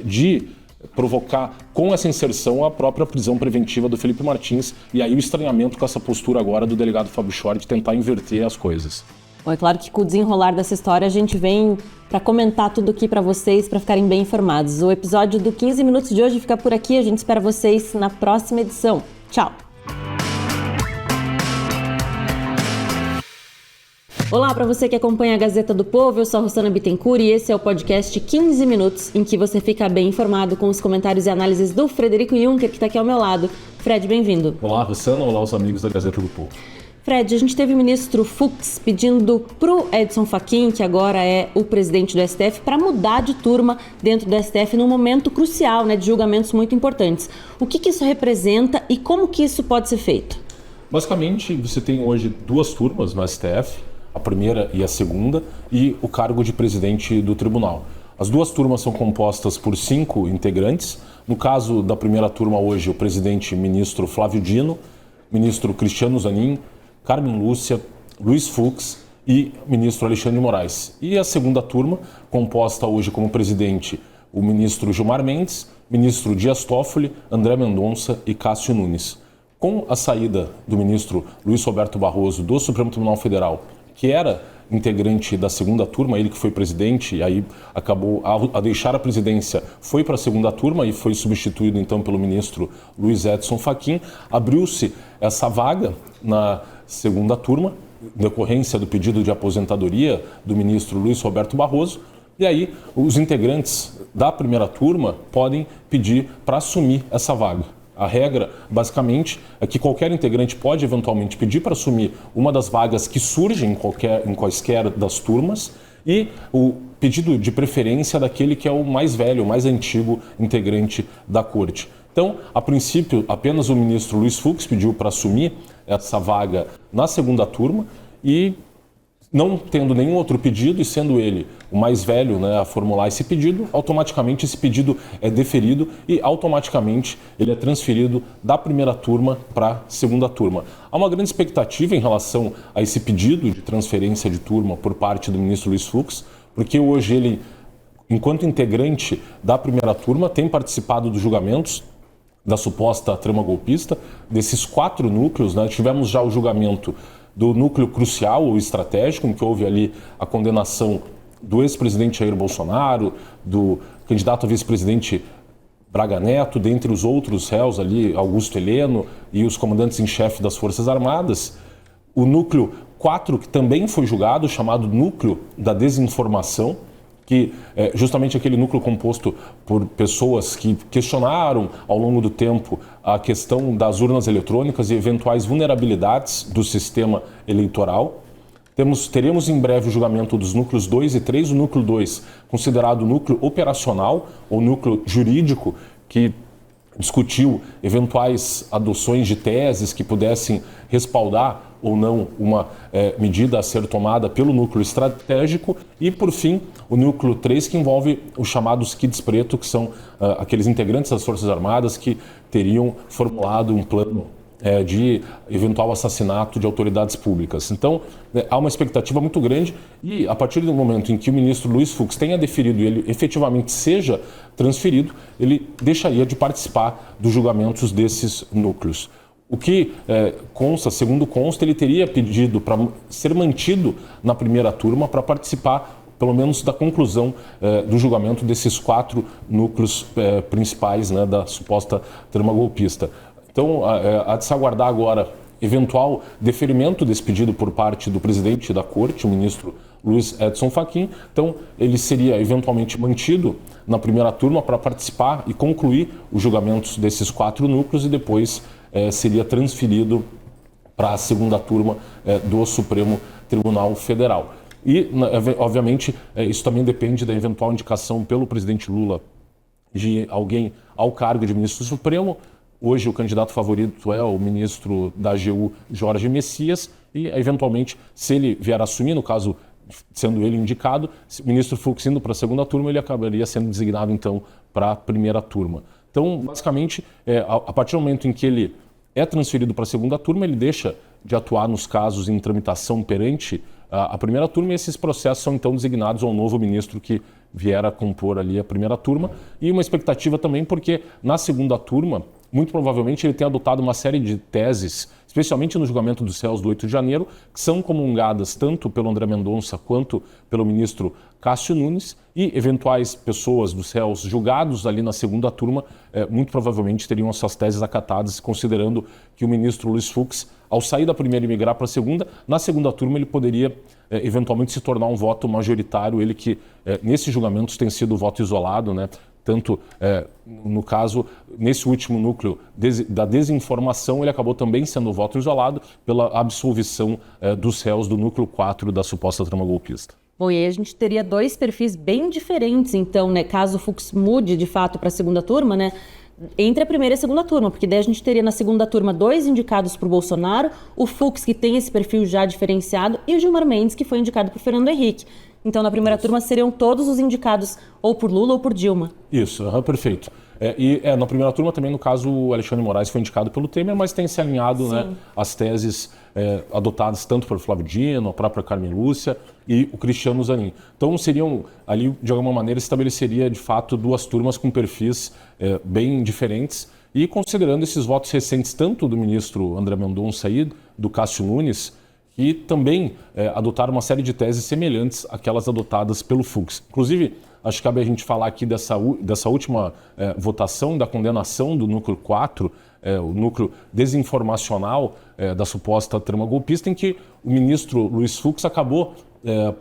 de provocar com essa inserção a própria prisão preventiva do Felipe Martins e aí o estranhamento com essa postura agora do delegado Fábio Schor de tentar inverter as coisas. Bom, é claro que com o desenrolar dessa história a gente vem para comentar tudo aqui para vocês, para ficarem bem informados. O episódio do 15 Minutos de hoje fica por aqui, a gente espera vocês na próxima edição. Tchau! Olá para você que acompanha a Gazeta do Povo, eu sou a Rossana Bittencourt e esse é o podcast 15 Minutos, em que você fica bem informado com os comentários e análises do Frederico Juncker, que está aqui ao meu lado. Fred, bem-vindo. Olá, Rossana. Olá, os amigos da Gazeta do Povo. Fred, a gente teve o ministro Fux pedindo pro Edson Fachin, que agora é o presidente do STF, para mudar de turma dentro do STF num momento crucial, né, de julgamentos muito importantes. O que isso representa e como que isso pode ser feito? Basicamente, você tem hoje duas turmas no STF, a primeira e a segunda, e o cargo de presidente do tribunal. As duas turmas são compostas por 5 integrantes. No caso da primeira turma hoje, o presidente ministro Flávio Dino, ministro Cristiano Zanin, Carmen Lúcia, Luiz Fux e ministro Alexandre de Moraes. E a segunda turma, composta hoje como presidente o ministro Gilmar Mendes, ministro Dias Toffoli, André Mendonça e Cássio Nunes. Com a saída do ministro Luiz Roberto Barroso do Supremo Tribunal Federal, que era integrante da segunda turma, ele que foi presidente, e aí acabou, a deixar a presidência, foi para a segunda turma e foi substituído então pelo ministro Luiz Edson Fachin. Abriu-se essa vaga na segunda turma, em decorrência do pedido de aposentadoria do ministro Luiz Roberto Barroso, e aí os integrantes da primeira turma podem pedir para assumir essa vaga. A regra, basicamente, é que qualquer integrante pode eventualmente pedir para assumir uma das vagas que surgem em quaisquer das turmas, e o pedido de preferência daquele que é o mais velho, o mais antigo integrante da corte. Então, a princípio, apenas o ministro Luiz Fux pediu para assumir essa vaga na segunda turma, e não tendo nenhum outro pedido e sendo ele o mais velho, né, a formular esse pedido, automaticamente esse pedido é deferido e automaticamente ele é transferido da primeira turma para a segunda turma. Há uma grande expectativa em relação a esse pedido de transferência de turma por parte do ministro Luiz Fux, porque hoje ele, enquanto integrante da primeira turma, tem participado dos julgamentos da suposta trama golpista, desses 4 núcleos, né, tivemos já o julgamento do núcleo crucial ou estratégico, em que houve ali a condenação do ex-presidente Jair Bolsonaro, do candidato a vice-presidente Braga Neto, dentre os outros réus ali, Augusto Heleno e os comandantes em chefe das Forças Armadas. O núcleo 4, que também foi julgado, chamado núcleo da desinformação, que é justamente aquele núcleo composto por pessoas que questionaram ao longo do tempo a questão das urnas eletrônicas e eventuais vulnerabilidades do sistema eleitoral. Teremos em breve o julgamento dos núcleos 2 e 3, o núcleo 2 considerado núcleo operacional ou núcleo jurídico, que discutiu eventuais adoções de teses que pudessem respaldar ou não uma medida a ser tomada pelo núcleo estratégico, e, por fim, o núcleo 3, que envolve os chamados kits preto, que são aqueles integrantes das Forças Armadas que teriam formulado um plano de eventual assassinato de autoridades públicas. Então, há uma expectativa muito grande e, a partir do momento em que o ministro Luiz Fux tenha deferido e ele efetivamente seja transferido, ele deixaria de participar dos julgamentos desses núcleos. O que consta, segundo consta, ele teria pedido para ser mantido na primeira turma para participar, pelo menos, da conclusão do julgamento desses 4 núcleos principais, né, da suposta trama golpista. Então, há de se aguardar agora eventual deferimento desse pedido por parte do presidente da corte, o ministro Luiz Edson Fachin. Então, ele seria eventualmente mantido na primeira turma para participar e concluir os julgamentos desses 4 núcleos e depois seria transferido para a segunda turma do Supremo Tribunal Federal. E, obviamente, isso também depende da eventual indicação pelo presidente Lula de alguém ao cargo de ministro do Supremo. Hoje o candidato favorito é o ministro da AGU, Jorge Messias, e, eventualmente, se ele vier a assumir, no caso, sendo ele indicado, se o ministro Fux indo para a segunda turma, ele acabaria sendo designado, então, para a primeira turma. Então, basicamente, a partir do momento em que ele é transferido para a segunda turma, ele deixa de atuar nos casos em tramitação perante a primeira turma, e esses processos são então designados ao novo ministro que vier a compor ali a primeira turma. E uma expectativa também porque na segunda turma, muito provavelmente ele tem adotado uma série de teses, especialmente no julgamento dos réus do 8 de janeiro, que são comungadas tanto pelo André Mendonça quanto pelo ministro Cássio Nunes, e eventuais pessoas dos réus julgados ali na segunda turma muito provavelmente teriam as suas teses acatadas, considerando que o ministro Luiz Fux, ao sair da primeira e migrar para a segunda, na segunda turma ele poderia eventualmente se tornar um voto majoritário, ele que nesses julgamentos tem sido voto isolado, né? Tanto, no caso, nesse último núcleo da desinformação, ele acabou também sendo voto isolado pela absolvição dos réus do núcleo 4 da suposta trama golpista. Bom, e aí a gente teria 2 perfis bem diferentes, então, né, caso o Fux mude de fato para a segunda turma, né, entre a primeira e a segunda turma, porque daí a gente teria na segunda turma 2 indicados para o Bolsonaro, o Fux, que tem esse perfil já diferenciado, e o Gilmar Mendes, que foi indicado por Fernando Henrique. Então, na primeira turma seriam todos os indicados ou por Lula ou por Dilma. Isso, perfeito. Na primeira turma também, no caso, o Alexandre Moraes foi indicado pelo Temer, mas tem se alinhado, né, as teses adotadas tanto por Flávio Dino, a própria Carmen Lúcia e o Cristiano Zanin. Então, seriam ali, de alguma maneira, estabeleceria, de fato, 2 turmas com perfis bem diferentes. E considerando esses votos recentes, tanto do ministro André Mendonça e do Cássio Nunes, que também adotaram uma série de teses semelhantes àquelas adotadas pelo Fux. Inclusive, acho que cabe a gente falar aqui dessa última votação, da condenação do núcleo 4, o núcleo desinformacional da suposta trama golpista, em que o ministro Luiz Fux acabou,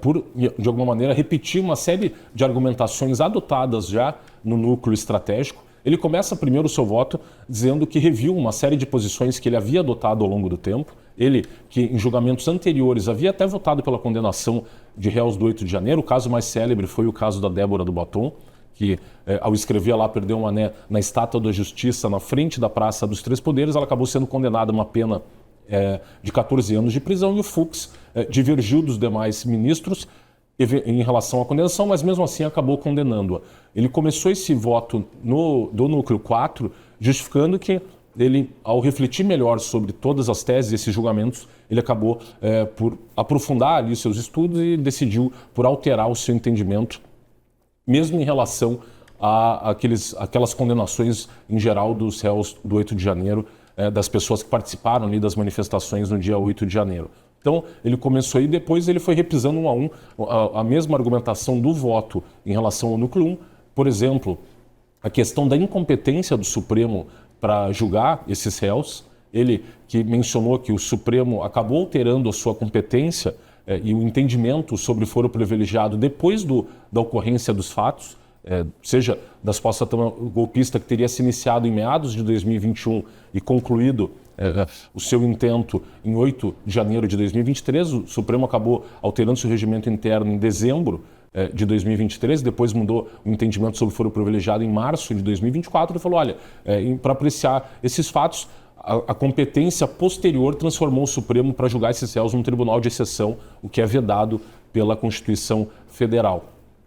por, de alguma maneira, repetir uma série de argumentações adotadas já no núcleo estratégico. Ele começa primeiro o seu voto dizendo que reviu uma série de posições que ele havia adotado ao longo do tempo. Ele, que em julgamentos anteriores havia até votado pela condenação de réus do 8 de janeiro, o caso mais célebre foi o caso da Débora do Batom, que ao escrever lá perdeu um ané na Estátua da Justiça, na frente da Praça dos Três Poderes. Ela acabou sendo condenada a uma pena de 14 anos de prisão, e o Fux divergiu dos demais ministros em relação à condenação, mas mesmo assim acabou condenando-a. Ele começou esse voto do núcleo 4, justificando que ele, ao refletir melhor sobre todas as teses, esses julgamentos, ele acabou por aprofundar ali seus estudos e decidiu por alterar o seu entendimento, mesmo em relação a aquelas condenações em geral dos réus do 8 de janeiro, das pessoas que participaram ali das manifestações no dia 8 de janeiro. Então, ele começou aí, depois ele foi repisando um a um a mesma argumentação do voto em relação ao núcleo 1. Por exemplo, a questão da incompetência do Supremo para julgar esses réus. Ele que mencionou que o Supremo acabou alterando a sua competência e o entendimento sobre o foro privilegiado depois da ocorrência dos fatos, seja da suposta trama golpista que teria se iniciado em meados de 2021 e concluído o seu intento em 8 de janeiro de 2023. O Supremo acabou alterando seu regimento interno em dezembro de 2023, depois mudou o entendimento sobre o foro privilegiado em março de 2024 e falou, olha, para apreciar esses fatos, a competência posterior transformou o Supremo para julgar esses réus num tribunal de exceção, o que é vedado pela Constituição Federal.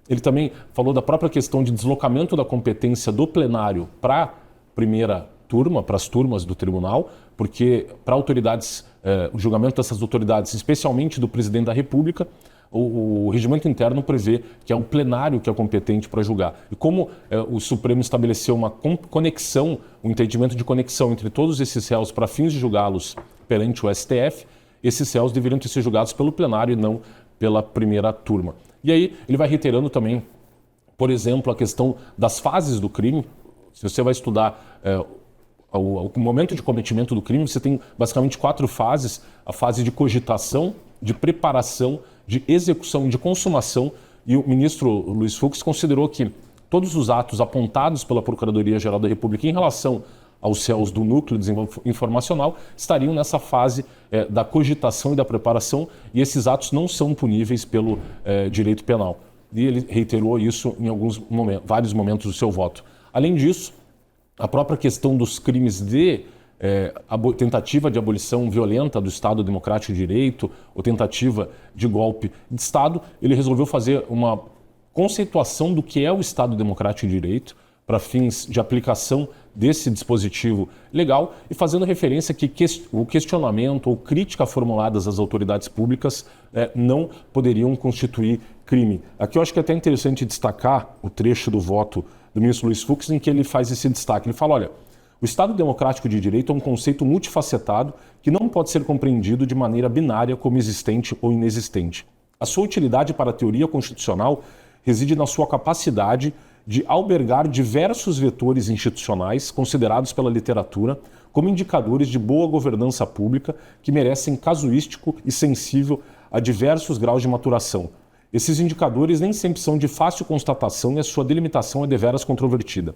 Ele também falou da própria questão de deslocamento da competência do plenário para a primeira turma, para as turmas do tribunal, porque para autoridades, o julgamento dessas autoridades, especialmente do presidente da República, o regimento interno prevê que é o plenário que é competente para julgar. E como o Supremo estabeleceu uma conexão, um entendimento de conexão entre todos esses réus para fins de julgá-los perante o STF, esses réus deveriam ter sido julgados pelo plenário e não pela primeira turma. E aí ele vai reiterando também, por exemplo, a questão das fases do crime. Se você vai estudar o momento de cometimento do crime, você tem basicamente 4 fases: a fase de cogitação, de preparação, de execução e de consumação. E o ministro Luiz Fux considerou que todos os atos apontados pela Procuradoria-Geral da República em relação aos réus do núcleo informacional estariam nessa fase da cogitação e da preparação, e esses atos não são puníveis pelo direito penal. E ele reiterou isso em vários momentos do seu voto. Além disso, a própria questão dos crimes de tentativa de abolição violenta do Estado Democrático de Direito ou tentativa de golpe de Estado, ele resolveu fazer uma conceituação do que é o Estado Democrático de Direito para fins de aplicação desse dispositivo legal e fazendo referência que o questionamento ou crítica formuladas às autoridades públicas não poderiam constituir crime. Aqui eu acho que é até interessante destacar o trecho do voto do ministro Luiz Fux em que ele faz esse destaque. Ele fala, olha, o Estado Democrático de Direito é um conceito multifacetado que não pode ser compreendido de maneira binária como existente ou inexistente. A sua utilidade para a teoria constitucional reside na sua capacidade de albergar diversos vetores institucionais considerados pela literatura como indicadores de boa governança pública que merecem casuístico e sensível a diversos graus de maturação. Esses indicadores nem sempre são de fácil constatação e a sua delimitação é deveras controvertida.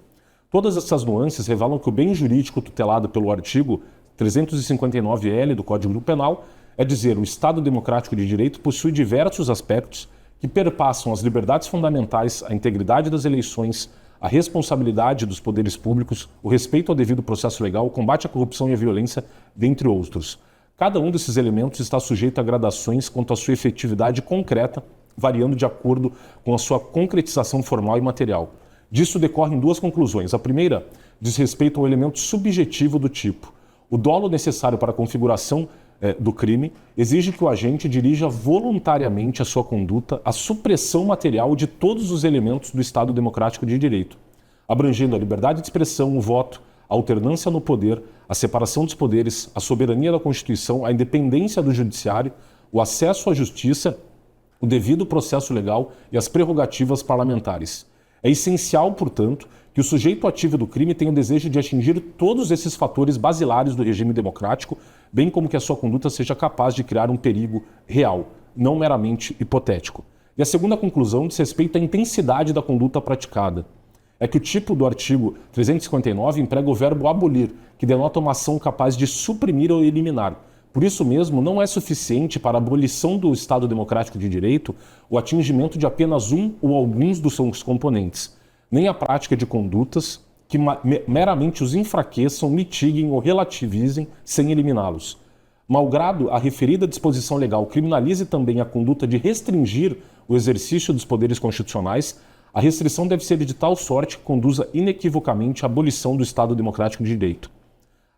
Todas essas nuances revelam que o bem jurídico tutelado pelo artigo 359-L do Código Penal, é dizer, o Estado Democrático de Direito possui diversos aspectos que perpassam as liberdades fundamentais, a integridade das eleições, a responsabilidade dos poderes públicos, o respeito ao devido processo legal, o combate à corrupção e à violência, dentre outros. Cada um desses elementos está sujeito a gradações quanto à sua efetividade concreta, variando de acordo com a sua concretização formal e material. Disso decorrem 2 conclusões. A primeira diz respeito ao elemento subjetivo do tipo. O dolo necessário para a configuração do crime exige que o agente dirija voluntariamente a sua conduta à supressão material de todos os elementos do Estado Democrático de Direito, abrangendo a liberdade de expressão, o voto, a alternância no poder, a separação dos poderes, a soberania da Constituição, a independência do Judiciário, o acesso à justiça, o devido processo legal e as prerrogativas parlamentares. É essencial, portanto, que o sujeito ativo do crime tenha o desejo de atingir todos esses fatores basilares do regime democrático, bem como que a sua conduta seja capaz de criar um perigo real, não meramente hipotético. E a segunda conclusão diz respeito à intensidade da conduta praticada. É que o tipo do artigo 359 emprega o verbo abolir, que denota uma ação capaz de suprimir ou eliminar. Por isso mesmo, não é suficiente para a abolição do Estado Democrático de Direito o atingimento de apenas um ou alguns dos seus componentes, nem a prática de condutas que meramente os enfraqueçam, mitiguem ou relativizem sem eliminá-los. Malgrado a referida disposição legal criminalize também a conduta de restringir o exercício dos poderes constitucionais, a restrição deve ser de tal sorte que conduza inequivocamente à abolição do Estado Democrático de Direito.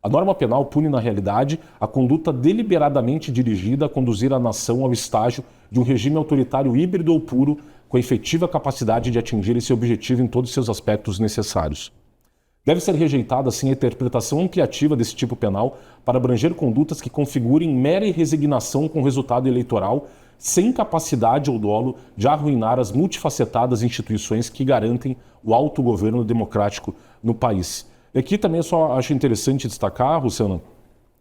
A norma penal pune, na realidade, a conduta deliberadamente dirigida a conduzir a nação ao estágio de um regime autoritário híbrido ou puro, com a efetiva capacidade de atingir esse objetivo em todos os seus aspectos necessários. Deve ser rejeitada, assim, a interpretação ampliativa desse tipo penal para abranger condutas que configurem mera resignação com o resultado eleitoral, sem capacidade ou dolo de arruinar as multifacetadas instituições que garantem o autogoverno democrático no país. E aqui também só acho interessante destacar, Luciana,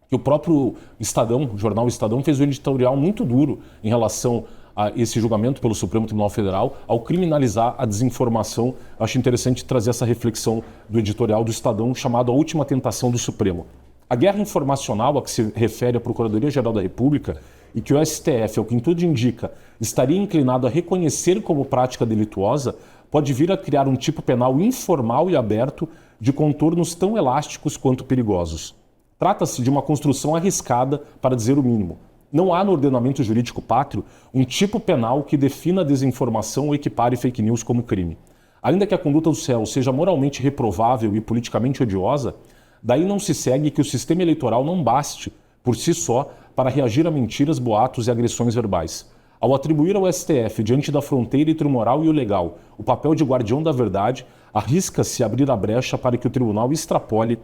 que o próprio Estadão, o jornal Estadão, fez um editorial muito duro em relação a esse julgamento pelo Supremo Tribunal Federal, ao criminalizar a desinformação. Acho interessante trazer essa reflexão do editorial do Estadão, chamado A Última Tentação do Supremo. A guerra informacional a que se refere a Procuradoria-Geral da República e que o STF, ao que em tudo indica, estaria inclinado a reconhecer como prática delituosa, pode vir a criar um tipo penal informal e aberto de contornos tão elásticos quanto perigosos. Trata-se de uma construção arriscada, para dizer o mínimo. Não há no ordenamento jurídico pátrio um tipo penal que defina a desinformação ou equipare fake news como crime. Ainda que a conduta do réu seja moralmente reprovável e politicamente odiosa, daí não se segue que o sistema eleitoral não baste, por si só, para reagir a mentiras, boatos e agressões verbais. Ao atribuir ao STF, diante da fronteira entre o moral e o legal, o papel de guardião da verdade, arrisca-se abrir a brecha para que o tribunal extrapole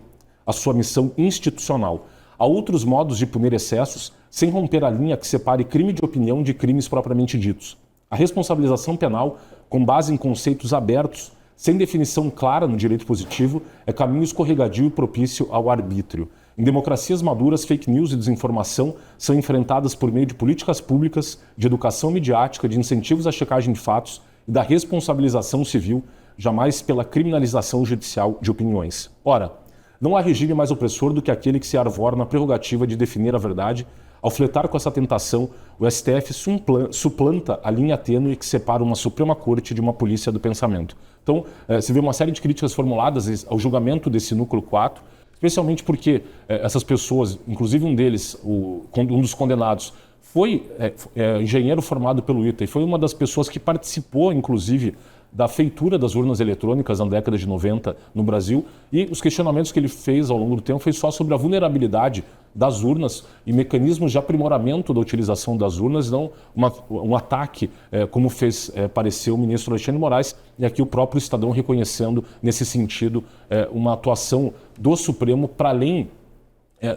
a sua missão institucional. Há outros modos de punir excessos, sem romper a linha que separe crime de opinião de crimes propriamente ditos. A responsabilização penal, com base em conceitos abertos, sem definição clara no direito positivo, é caminho escorregadio e propício ao arbítrio. Em democracias maduras, fake news e desinformação são enfrentadas por meio de políticas públicas, de educação midiática, de incentivos à checagem de fatos e da responsabilização civil, jamais pela criminalização judicial de opiniões. Ora, não há regime mais opressor do que aquele que se arvora na prerrogativa de definir a verdade. Ao fletar com essa tentação, o STF suplanta a linha tênue que separa uma Suprema Corte de uma polícia do pensamento. Então, se vê uma série de críticas formuladas ao julgamento desse núcleo 4, especialmente porque essas pessoas, inclusive um deles, um dos condenados, foi engenheiro formado pelo ITA e foi uma das pessoas que participou, inclusive, da feitura das urnas eletrônicas na década de 90 no Brasil, e os questionamentos que ele fez ao longo do tempo foi só sobre a vulnerabilidade das urnas e mecanismos de aprimoramento da utilização das urnas, não um ataque, como fez parecer o ministro Alexandre de Moraes, e aqui o próprio Estadão reconhecendo, nesse sentido, uma atuação do Supremo para além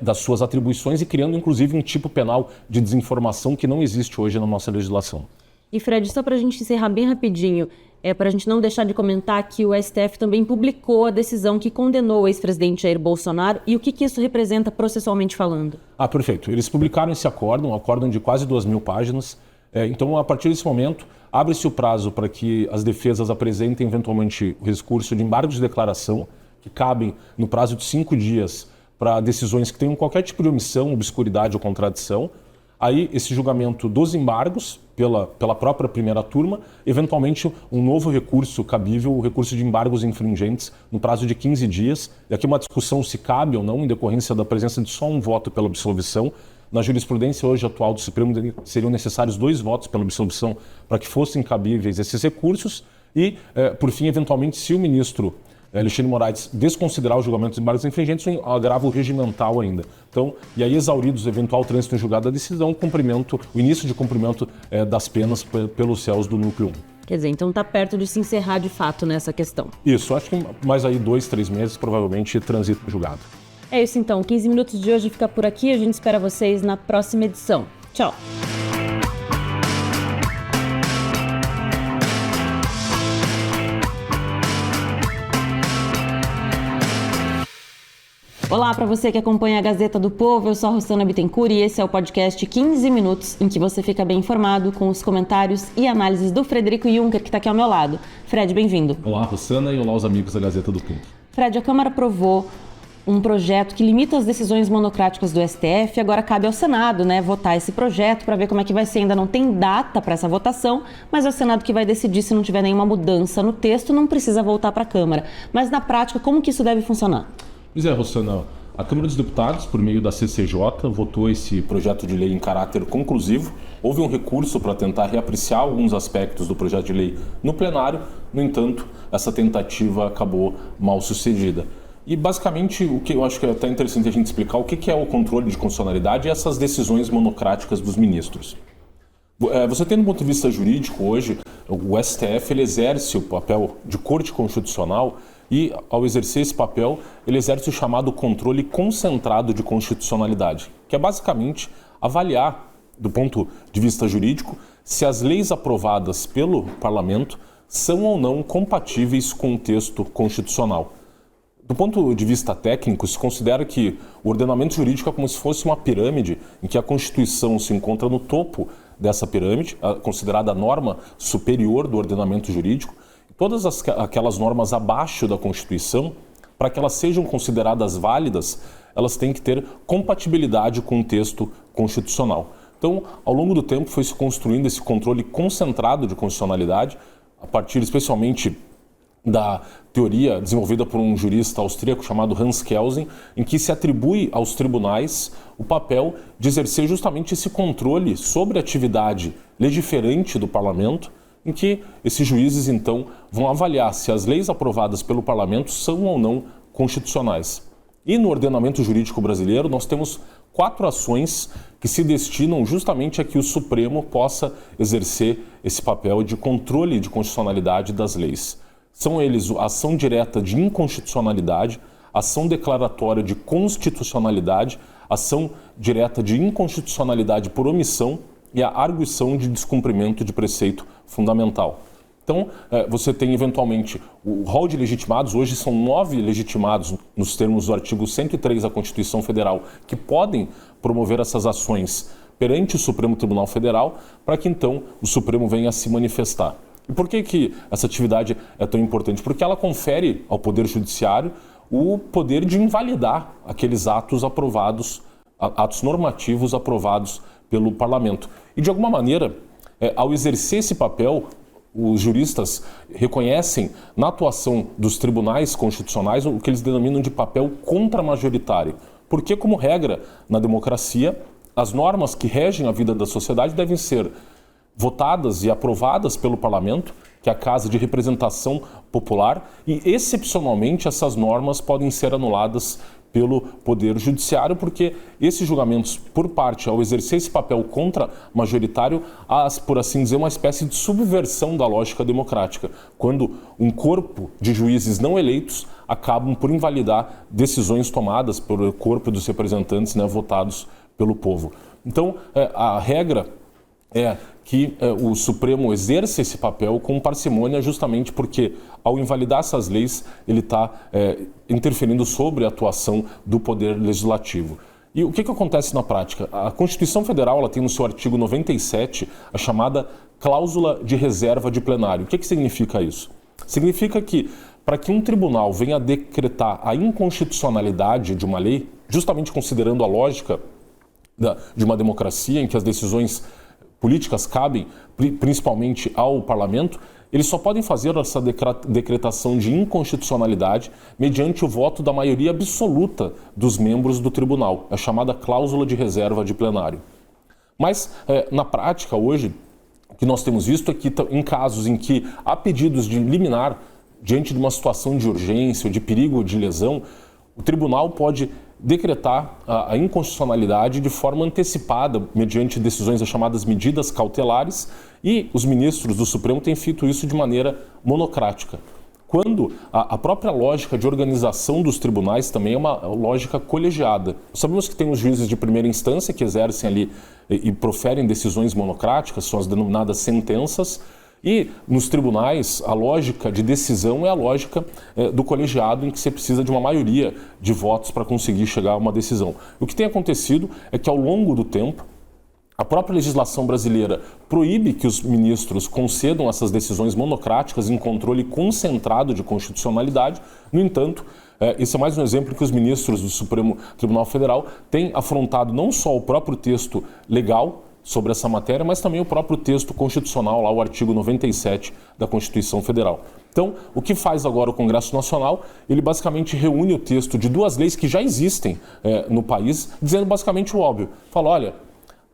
das suas atribuições e criando, inclusive, um tipo penal de desinformação que não existe hoje na nossa legislação. E, Fred, só para a gente encerrar bem rapidinho, para a gente não deixar de comentar que o STF também publicou a decisão que condenou o ex-presidente Jair Bolsonaro e o que isso representa processualmente falando. Perfeito. Eles publicaram esse acórdão, um acórdão de quase 2.000 páginas. Então, a partir desse momento, abre-se o prazo para que as defesas apresentem eventualmente o recurso de embargo de declaração, que cabem no prazo de 5 dias para decisões que tenham qualquer tipo de omissão, obscuridade ou contradição. Aí, esse julgamento dos embargos, pela própria primeira turma, eventualmente um novo recurso cabível, o recurso de embargos infringentes, no prazo de 15 dias. E aqui uma discussão se cabe ou não, em decorrência da presença de só um voto pela absolvição. Na jurisprudência hoje atual do Supremo, seriam necessários 2 votos pela absolvição para que fossem cabíveis esses recursos. E, por fim, eventualmente, se o ministro Alexandre de Moraes desconsiderar o julgamento dos embargos infringentes, um agravo regimental ainda. Então, e aí exauridos o eventual trânsito em julgado da decisão, o início de cumprimento das penas pelos réus do núcleo 1. Quer dizer, então está perto de se encerrar de fato nessa questão. Isso, acho que mais aí 2, 3 meses, provavelmente, transito em julgado. É isso então, 15 minutos de hoje fica por aqui, a gente espera vocês na próxima edição. Tchau! Olá para você que acompanha a Gazeta do Povo, eu sou a Rossana Bittencourt e esse é o podcast 15 Minutos, em que você fica bem informado com os comentários e análises do Frederico Juncker, que está aqui ao meu lado. Fred, bem-vindo. Olá, Rossana, e olá aos amigos da Gazeta do Povo. Fred, a Câmara aprovou um projeto que limita as decisões monocráticas do STF. Agora cabe ao Senado, votar esse projeto para ver como é que vai ser. Ainda não tem data para essa votação, mas é o Senado que vai decidir. Se não tiver nenhuma mudança no texto, não precisa voltar para a Câmara. Mas na prática, como que isso deve funcionar? Pois é, Rossana, a Câmara dos Deputados, por meio da CCJ, votou esse projeto de lei em caráter conclusivo. Houve um recurso para tentar reapreciar alguns aspectos do projeto de lei no plenário. No entanto, essa tentativa acabou mal sucedida. E basicamente o que eu acho que é até interessante a gente explicar o que é o controle de constitucionalidade e essas decisões monocráticas dos ministros. Você tem, do ponto de vista jurídico, hoje, o STF ele exerce o papel de Corte Constitucional e, ao exercer esse papel, ele exerce o chamado controle concentrado de constitucionalidade, que é basicamente avaliar, do ponto de vista jurídico, se as leis aprovadas pelo Parlamento são ou não compatíveis com o texto constitucional. Do ponto de vista técnico, se considera que o ordenamento jurídico é como se fosse uma pirâmide em que a Constituição se encontra no topo dessa pirâmide, considerada a norma superior do ordenamento jurídico. Todas aquelas normas abaixo da Constituição, para que elas sejam consideradas válidas, elas têm que ter compatibilidade com o texto constitucional. Então, ao longo do tempo, foi se construindo esse controle concentrado de constitucionalidade, a partir especialmente da teoria desenvolvida por um jurista austríaco chamado Hans Kelsen, em que se atribui aos tribunais o papel de exercer justamente esse controle sobre a atividade legiferante do parlamento, em que esses juízes, então, vão avaliar se as leis aprovadas pelo parlamento são ou não constitucionais. E no ordenamento jurídico brasileiro, nós temos 4 ações que se destinam justamente a que o Supremo possa exercer esse papel de controle de constitucionalidade das leis. São eles a ação direta de inconstitucionalidade, ação declaratória de constitucionalidade, ação direta de inconstitucionalidade por omissão e a arguição de descumprimento de preceito fundamental. Então, você tem eventualmente o rol de legitimados, hoje são 9 legitimados nos termos do artigo 103 da Constituição Federal, que podem promover essas ações perante o Supremo Tribunal Federal, para que então o Supremo venha a se manifestar. E por que essa atividade é tão importante? Porque ela confere ao Poder Judiciário o poder de invalidar aqueles atos aprovados, atos normativos aprovados pelo Parlamento. E, de alguma maneira, ao exercer esse papel, os juristas reconhecem na atuação dos tribunais constitucionais o que eles denominam de papel contramajoritário. Porque, como regra na democracia, as normas que regem a vida da sociedade devem ser votadas e aprovadas pelo Parlamento, que é a Casa de Representação Popular, e excepcionalmente essas normas podem ser anuladas pelo Poder Judiciário, porque esses julgamentos, por parte, ao exercer esse papel contra-majoritário, há, por assim dizer, uma espécie de subversão da lógica democrática, quando um corpo de juízes não eleitos acabam por invalidar decisões tomadas pelo corpo dos representantes, votados pelo povo. Então, a regra é que o Supremo exerce esse papel com parcimônia, justamente porque, ao invalidar essas leis, ele está interferindo sobre a atuação do Poder Legislativo. E o que acontece na prática? A Constituição Federal ela tem no seu artigo 97 a chamada cláusula de reserva de plenário. O que significa isso? Significa que, para que um tribunal venha a decretar a inconstitucionalidade de uma lei, justamente considerando a lógica de uma democracia em que as decisões políticas cabem principalmente ao Parlamento, eles só podem fazer essa decretação de inconstitucionalidade mediante o voto da maioria absoluta dos membros do tribunal, a chamada cláusula de reserva de plenário. Mas, na prática, hoje, o que nós temos visto é que, em casos em que há pedidos de liminar diante de uma situação de urgência ou de perigo de lesão, o tribunal pode decretar a inconstitucionalidade de forma antecipada, mediante decisões as chamadas medidas cautelares, e os ministros do Supremo têm feito isso de maneira monocrática. Quando a própria lógica de organização dos tribunais também é uma lógica colegiada. Sabemos que tem os juízes de primeira instância que exercem ali e proferem decisões monocráticas, são as denominadas sentenças, E nos tribunais, a lógica de decisão é a lógica do colegiado, em que você precisa de uma maioria de votos para conseguir chegar a uma decisão. O que tem acontecido é que, ao longo do tempo, a própria legislação brasileira proíbe que os ministros concedam essas decisões monocráticas em controle concentrado de constitucionalidade. No entanto, esse é mais um exemplo que os ministros do Supremo Tribunal Federal têm afrontado não só o próprio texto legal sobre essa matéria, mas também o próprio texto constitucional, lá o artigo 97 da Constituição Federal. Então, o que faz agora o Congresso Nacional? Ele basicamente reúne o texto de duas leis que já existem no país, dizendo basicamente o óbvio. Fala, olha,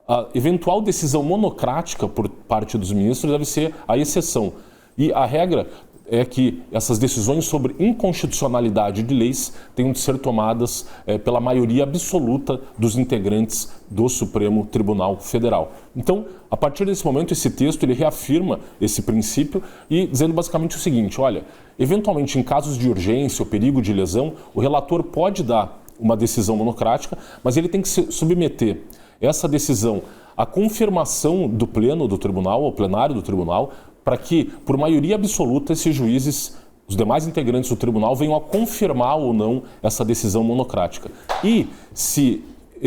a eventual decisão monocrática por parte dos ministros deve ser a exceção. E a regra é que essas decisões sobre inconstitucionalidade de leis tenham de ser tomadas pela maioria absoluta dos integrantes do Supremo Tribunal Federal. Então, a partir desse momento, esse texto ele reafirma esse princípio e dizendo basicamente o seguinte, olha, eventualmente em casos de urgência ou perigo de lesão, o relator pode dar uma decisão monocrática, mas ele tem que se submeter essa decisão à confirmação do pleno do tribunal, ao plenário do tribunal, para que, por maioria absoluta, esses juízes, os demais integrantes do tribunal, venham a confirmar ou não essa decisão monocrática. E se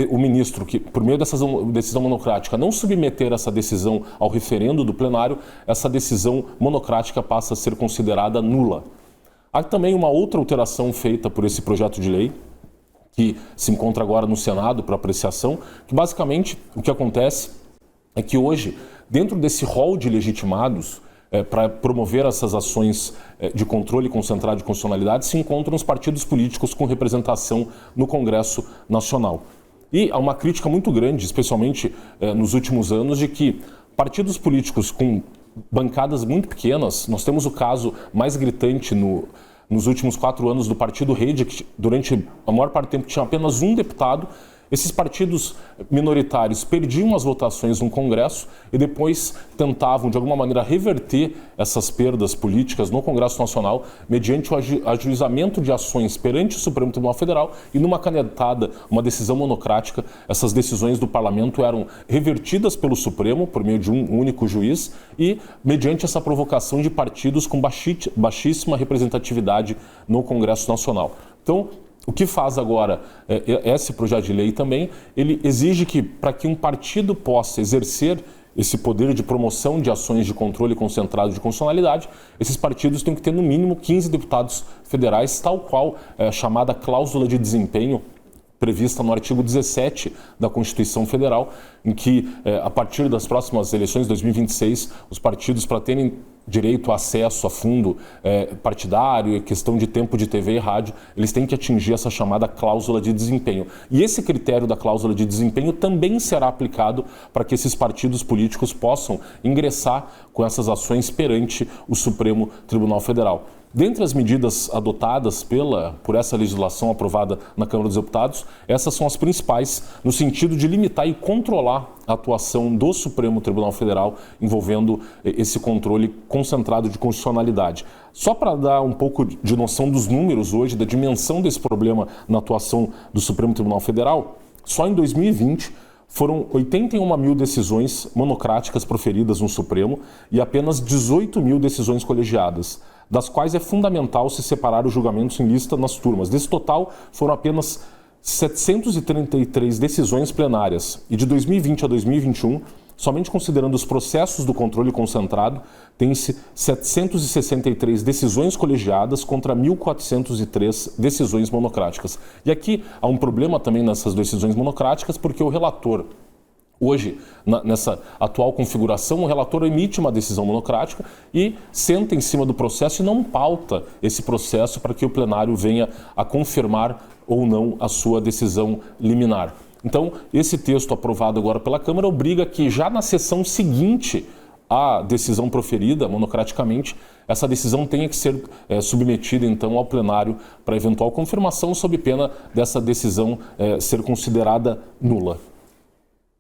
o ministro, que por meio dessa decisão monocrática, não submeter essa decisão ao referendo do plenário, essa decisão monocrática passa a ser considerada nula. Há também uma outra alteração feita por esse projeto de lei, que se encontra agora no Senado para apreciação, que basicamente o que acontece é que hoje, dentro desse rol de legitimados, para promover essas ações de controle concentrado de constitucionalidade, se encontram os partidos políticos com representação no Congresso Nacional. E há uma crítica muito grande, especialmente nos últimos anos, de que partidos políticos com bancadas muito pequenas, nós temos o caso mais gritante nos últimos 4 anos do Partido Rede, que durante a maior parte do tempo tinha apenas um deputado. Esses partidos minoritários perdiam as votações no Congresso e depois tentavam, de alguma maneira, reverter essas perdas políticas no Congresso Nacional mediante o ajuizamento de ações perante o Supremo Tribunal Federal e, numa canetada, uma decisão monocrática, essas decisões do Parlamento eram revertidas pelo Supremo por meio de um único juiz e mediante essa provocação de partidos com baixíssima representatividade no Congresso Nacional. Então, o que faz agora esse projeto de lei também, ele exige que, para que um partido possa exercer esse poder de promoção de ações de controle concentrado de constitucionalidade, esses partidos têm que ter no mínimo 15 deputados federais, tal qual a chamada cláusula de desempenho prevista no artigo 17 da Constituição Federal, em que, a partir das próximas eleições de 2026, os partidos, para terem direito a acesso a fundo partidário, questão de tempo de TV e rádio, eles têm que atingir essa chamada cláusula de desempenho. E esse critério da cláusula de desempenho também será aplicado para que esses partidos políticos possam ingressar com essas ações perante o Supremo Tribunal Federal. Dentre as medidas adotadas por essa legislação aprovada na Câmara dos Deputados, essas são as principais no sentido de limitar e controlar a atuação do Supremo Tribunal Federal envolvendo esse controle concentrado de constitucionalidade. Só para dar um pouco de noção dos números hoje, da dimensão desse problema na atuação do Supremo Tribunal Federal, só em 2020 foram 81 mil decisões monocráticas proferidas no Supremo e apenas 18 mil decisões colegiadas, das quais é fundamental se separar os julgamentos em lista nas turmas. Desse total, foram apenas 733 decisões plenárias. E de 2020 a 2021, somente considerando os processos do controle concentrado, tem-se 763 decisões colegiadas contra 1.403 decisões monocráticas. E aqui há um problema também nessas decisões monocráticas, porque o relator, hoje, nessa atual configuração, o relator emite uma decisão monocrática e senta em cima do processo e não pauta esse processo para que o plenário venha a confirmar ou não a sua decisão liminar. Então, esse texto aprovado agora pela Câmara obriga que já na sessão seguinte à decisão proferida monocraticamente, essa decisão tenha que ser submetida então ao plenário para eventual confirmação, sob pena dessa decisão ser considerada nula.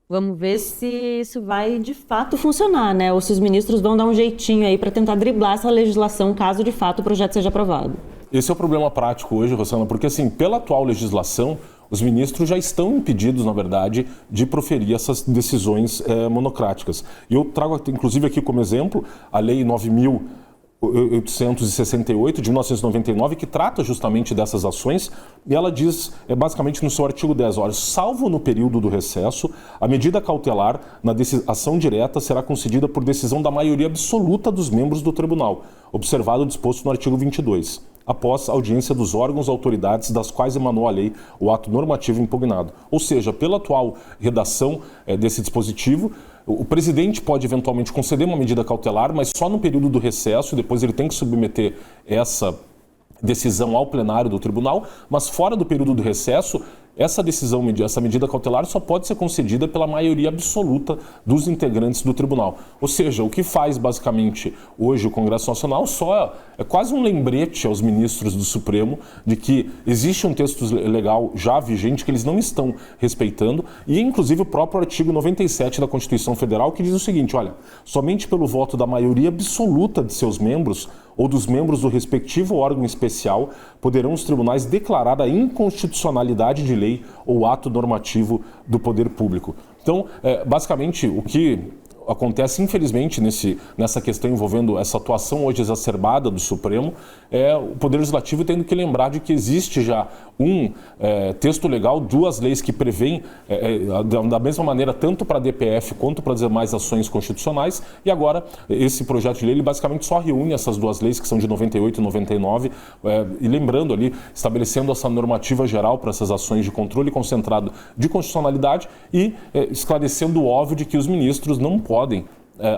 Vamos ver se isso vai de fato funcionar, né? Ou se os ministros vão dar um jeitinho aí para tentar driblar essa legislação, caso de fato o projeto seja aprovado. Esse é o problema prático hoje, Rosana, porque assim, pela atual legislação, os ministros já estão impedidos, na verdade, de proferir essas decisões monocráticas. E eu trago, inclusive, aqui como exemplo, a Lei 9.868 de 1999, que trata justamente dessas ações, e ela diz, basicamente no seu artigo 10, olha, salvo no período do recesso, a medida cautelar na ação direta será concedida por decisão da maioria absoluta dos membros do tribunal, observado o disposto no artigo 22. Após a audiência dos órgãos ou autoridades das quais emanou a lei o ato normativo impugnado. Ou seja, pela atual redação desse dispositivo, o presidente pode eventualmente conceder uma medida cautelar, mas só no período do recesso, depois ele tem que submeter essa decisão ao plenário do tribunal, mas fora do período do recesso, essa medida cautelar só pode ser concedida pela maioria absoluta dos integrantes do tribunal. Ou seja, o que faz basicamente hoje o Congresso Nacional só é quase um lembrete aos ministros do Supremo de que existe um texto legal já vigente que eles não estão respeitando, e inclusive o próprio artigo 97 da Constituição Federal, que diz o seguinte, olha, somente pelo voto da maioria absoluta de seus membros ou dos membros do respectivo órgão especial poderão os tribunais declarar a inconstitucionalidade de lei ou ato normativo do poder público. Então, basicamente, o que acontece, infelizmente, nessa questão envolvendo essa atuação hoje exacerbada do Supremo, é o Poder Legislativo tendo que lembrar de que existe já um texto legal, duas leis que prevêem, da mesma maneira, tanto para a DPF quanto para as demais ações constitucionais, e agora esse projeto de lei ele basicamente só reúne essas duas leis, que são de 98 e 99, e lembrando ali, estabelecendo essa normativa geral para essas ações de controle concentrado de constitucionalidade e esclarecendo o óbvio de que os ministros não podem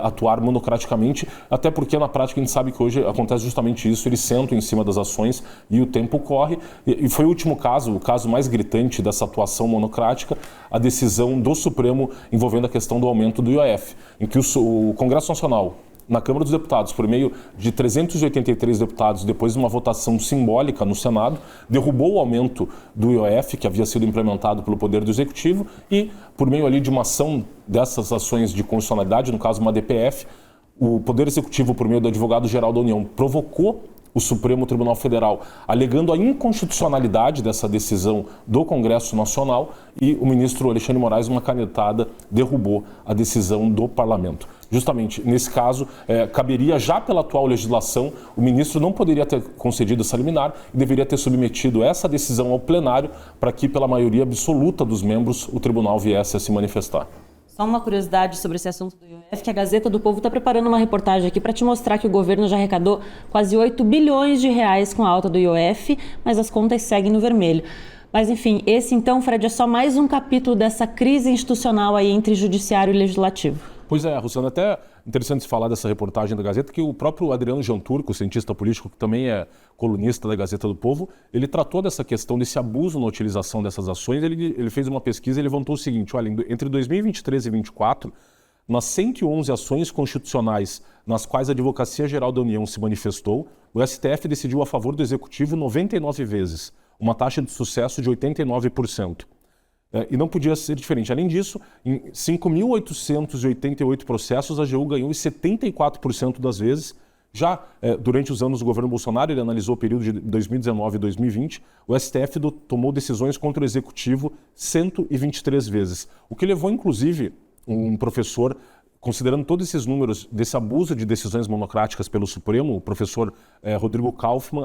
atuar monocraticamente, até porque na prática a gente sabe que hoje acontece justamente isso, eles sentam em cima das ações e o tempo corre, e foi o último caso, o caso mais gritante dessa atuação monocrática, a decisão do Supremo envolvendo a questão do aumento do IOF, em que o Congresso Nacional, na Câmara dos Deputados, por meio de 383 deputados, depois de uma votação simbólica no Senado, derrubou o aumento do IOF, que havia sido implementado pelo Poder do Executivo, e, por meio ali de uma ação dessas ações de constitucionalidade, no caso uma DPF, o Poder Executivo, por meio do Advogado-Geral da União, provocou o Supremo Tribunal Federal, alegando a inconstitucionalidade dessa decisão do Congresso Nacional, e o ministro Alexandre Moraes, uma canetada, derrubou a decisão do Parlamento. Justamente, nesse caso, caberia já pela atual legislação, o ministro não poderia ter concedido essa liminar e deveria ter submetido essa decisão ao plenário para que, pela maioria absoluta dos membros, o tribunal viesse a se manifestar. Só uma curiosidade sobre esse assunto do IOF, que a Gazeta do Povo está preparando uma reportagem aqui para te mostrar que o governo já arrecadou quase 8 bilhões de reais com a alta do IOF, mas as contas seguem no vermelho. Mas enfim, esse então, Fred, é só mais um capítulo dessa crise institucional aí entre judiciário e legislativo. Pois é, Rosana, até interessante se falar dessa reportagem da Gazeta, que o próprio Adriano Janturco, cientista político, que também é colunista da Gazeta do Povo, ele tratou dessa questão, desse abuso na utilização dessas ações. Ele fez uma pesquisa e levantou o seguinte, olha, entre 2023 e 2024, nas 111 ações constitucionais nas quais a Advocacia Geral da União se manifestou, o STF decidiu a favor do Executivo 99 vezes, uma taxa de sucesso de 89%. E não podia ser diferente. Além disso, em 5.888 processos, a AGU ganhou em 74% das vezes. Já durante os anos do governo Bolsonaro, ele analisou o período de 2019 e 2020, o STF tomou decisões contra o Executivo 123 vezes. O que levou, inclusive, um professor, considerando todos esses números desse abuso de decisões monocráticas pelo Supremo, o professor Rodrigo Kaufmann,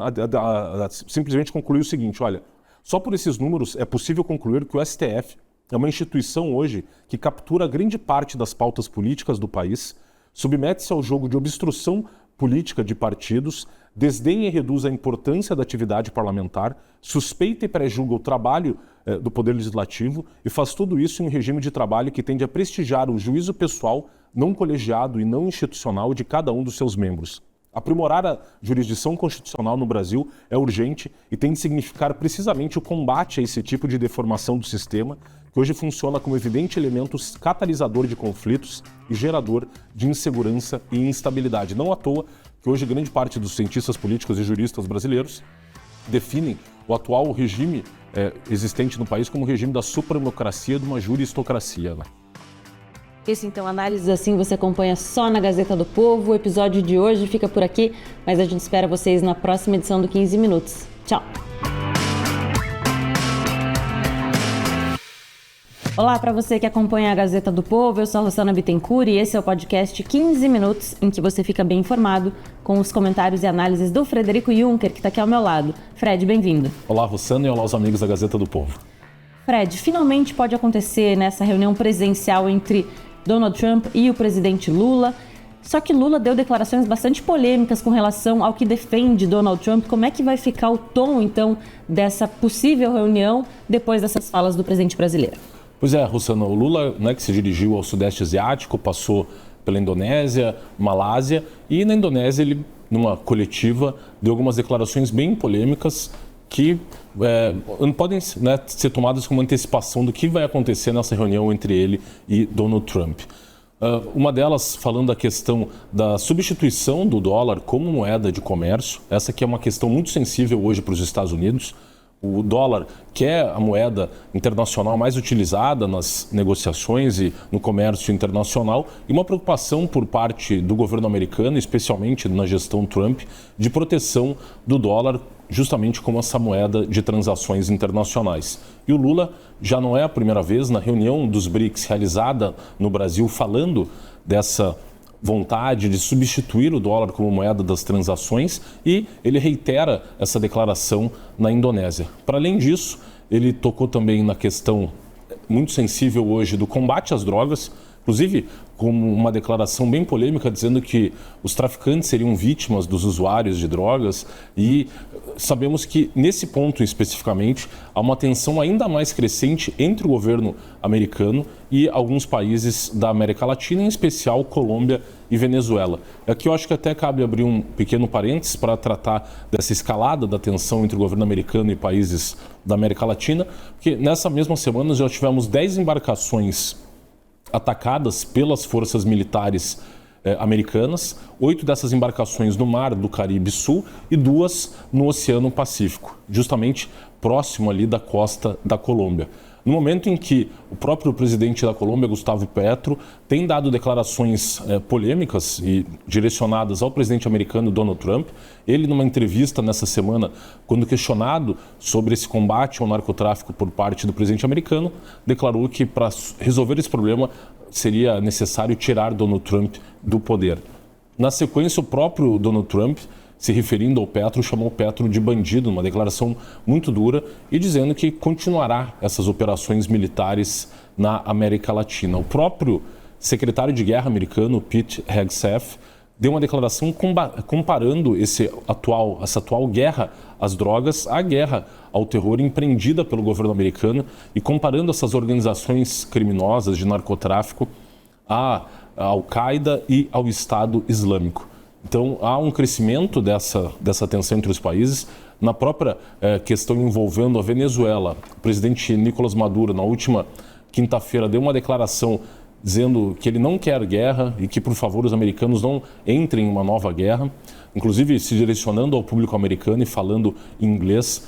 simplesmente concluiu o seguinte, olha, só por esses números é possível concluir que o STF é uma instituição hoje que captura grande parte das pautas políticas do país, submete-se ao jogo de obstrução política de partidos, desdenha e reduz a importância da atividade parlamentar, suspeita e pré-julga o trabalho do Poder Legislativo e faz tudo isso em um regime de trabalho que tende a prestigiar o juízo pessoal, não colegiado e não institucional de cada um dos seus membros. Aprimorar a jurisdição constitucional no Brasil é urgente e tem de significar precisamente o combate a esse tipo de deformação do sistema, que hoje funciona como evidente elemento catalisador de conflitos e gerador de insegurança e instabilidade. Não à toa que hoje grande parte dos cientistas políticos e juristas brasileiros definem o atual regime existente no país como o regime da supremocracia de uma juristocracia, né? Esse então, análises assim você acompanha só na Gazeta do Povo. O episódio de hoje fica por aqui, mas a gente espera vocês na próxima edição do 15 Minutos. Tchau! Olá para você que acompanha a Gazeta do Povo, eu sou a Rossana Bittencourt e esse é o podcast 15 Minutos, em que você fica bem informado com os comentários e análises do Frederico Juncker, que está aqui ao meu lado. Fred, bem-vindo. Olá, Rossana, e olá aos amigos da Gazeta do Povo. Fred, finalmente pode acontecer nessa reunião presencial entre Donald Trump e o presidente Lula. Só que Lula deu declarações bastante polêmicas com relação ao que defende Donald Trump. Como é que vai ficar o tom, então, dessa possível reunião depois dessas falas do presidente brasileiro? Pois é, Rossana, o Lula, que se dirigiu ao Sudeste Asiático, passou pela Indonésia, Malásia, e na Indonésia ele, numa coletiva, deu algumas declarações bem polêmicas que podem ser tomadas como antecipação do que vai acontecer nessa reunião entre ele e Donald Trump. Uma delas falando da questão da substituição do dólar como moeda de comércio. Essa que é uma questão muito sensível hoje para os Estados Unidos. O dólar, que é a moeda internacional mais utilizada nas negociações e no comércio internacional, e uma preocupação por parte do governo americano, especialmente na gestão Trump, de proteção do dólar justamente como essa moeda de transações internacionais. E o Lula já não é a primeira vez na reunião dos BRICS realizada no Brasil falando dessa vontade de substituir o dólar como moeda das transações, e ele reitera essa declaração na Indonésia. Para além disso, ele tocou também na questão muito sensível hoje do combate às drogas, inclusive como uma declaração bem polêmica dizendo que os traficantes seriam vítimas dos usuários de drogas, e sabemos que nesse ponto especificamente há uma tensão ainda mais crescente entre o governo americano e alguns países da América Latina, em especial Colômbia e Venezuela. Aqui eu acho que até cabe abrir um pequeno parênteses para tratar dessa escalada da tensão entre o governo americano e países da América Latina, porque nessa mesma semana já tivemos 10 embarcações atacadas pelas forças militares americanas, 8 dessas embarcações no Mar do Caribe Sul e 2 no Oceano Pacífico, justamente próximo ali da costa da Colômbia. No momento em que o próprio presidente da Colômbia, Gustavo Petro, tem dado declarações polêmicas e direcionadas ao presidente americano Donald Trump, ele numa entrevista nessa semana, quando questionado sobre esse combate ao narcotráfico por parte do presidente americano, declarou que para resolver esse problema seria necessário tirar Donald Trump do poder. Na sequência, o próprio Donald Trump, se referindo ao Petro, chamou o Petro de bandido, uma declaração muito dura, e dizendo que continuará essas operações militares na América Latina. O próprio secretário de guerra americano, Pete Hegseth, deu uma declaração comparando essa atual guerra às drogas à guerra ao terror empreendida pelo governo americano, e comparando essas organizações criminosas de narcotráfico à Al-Qaeda e ao Estado Islâmico. Então, há um crescimento dessa tensão entre os países. Na própria questão envolvendo a Venezuela, o presidente Nicolás Maduro, na última quinta-feira, deu uma declaração dizendo que ele não quer guerra e que, por favor, os americanos não entrem em uma nova guerra, inclusive se direcionando ao público americano e falando em inglês,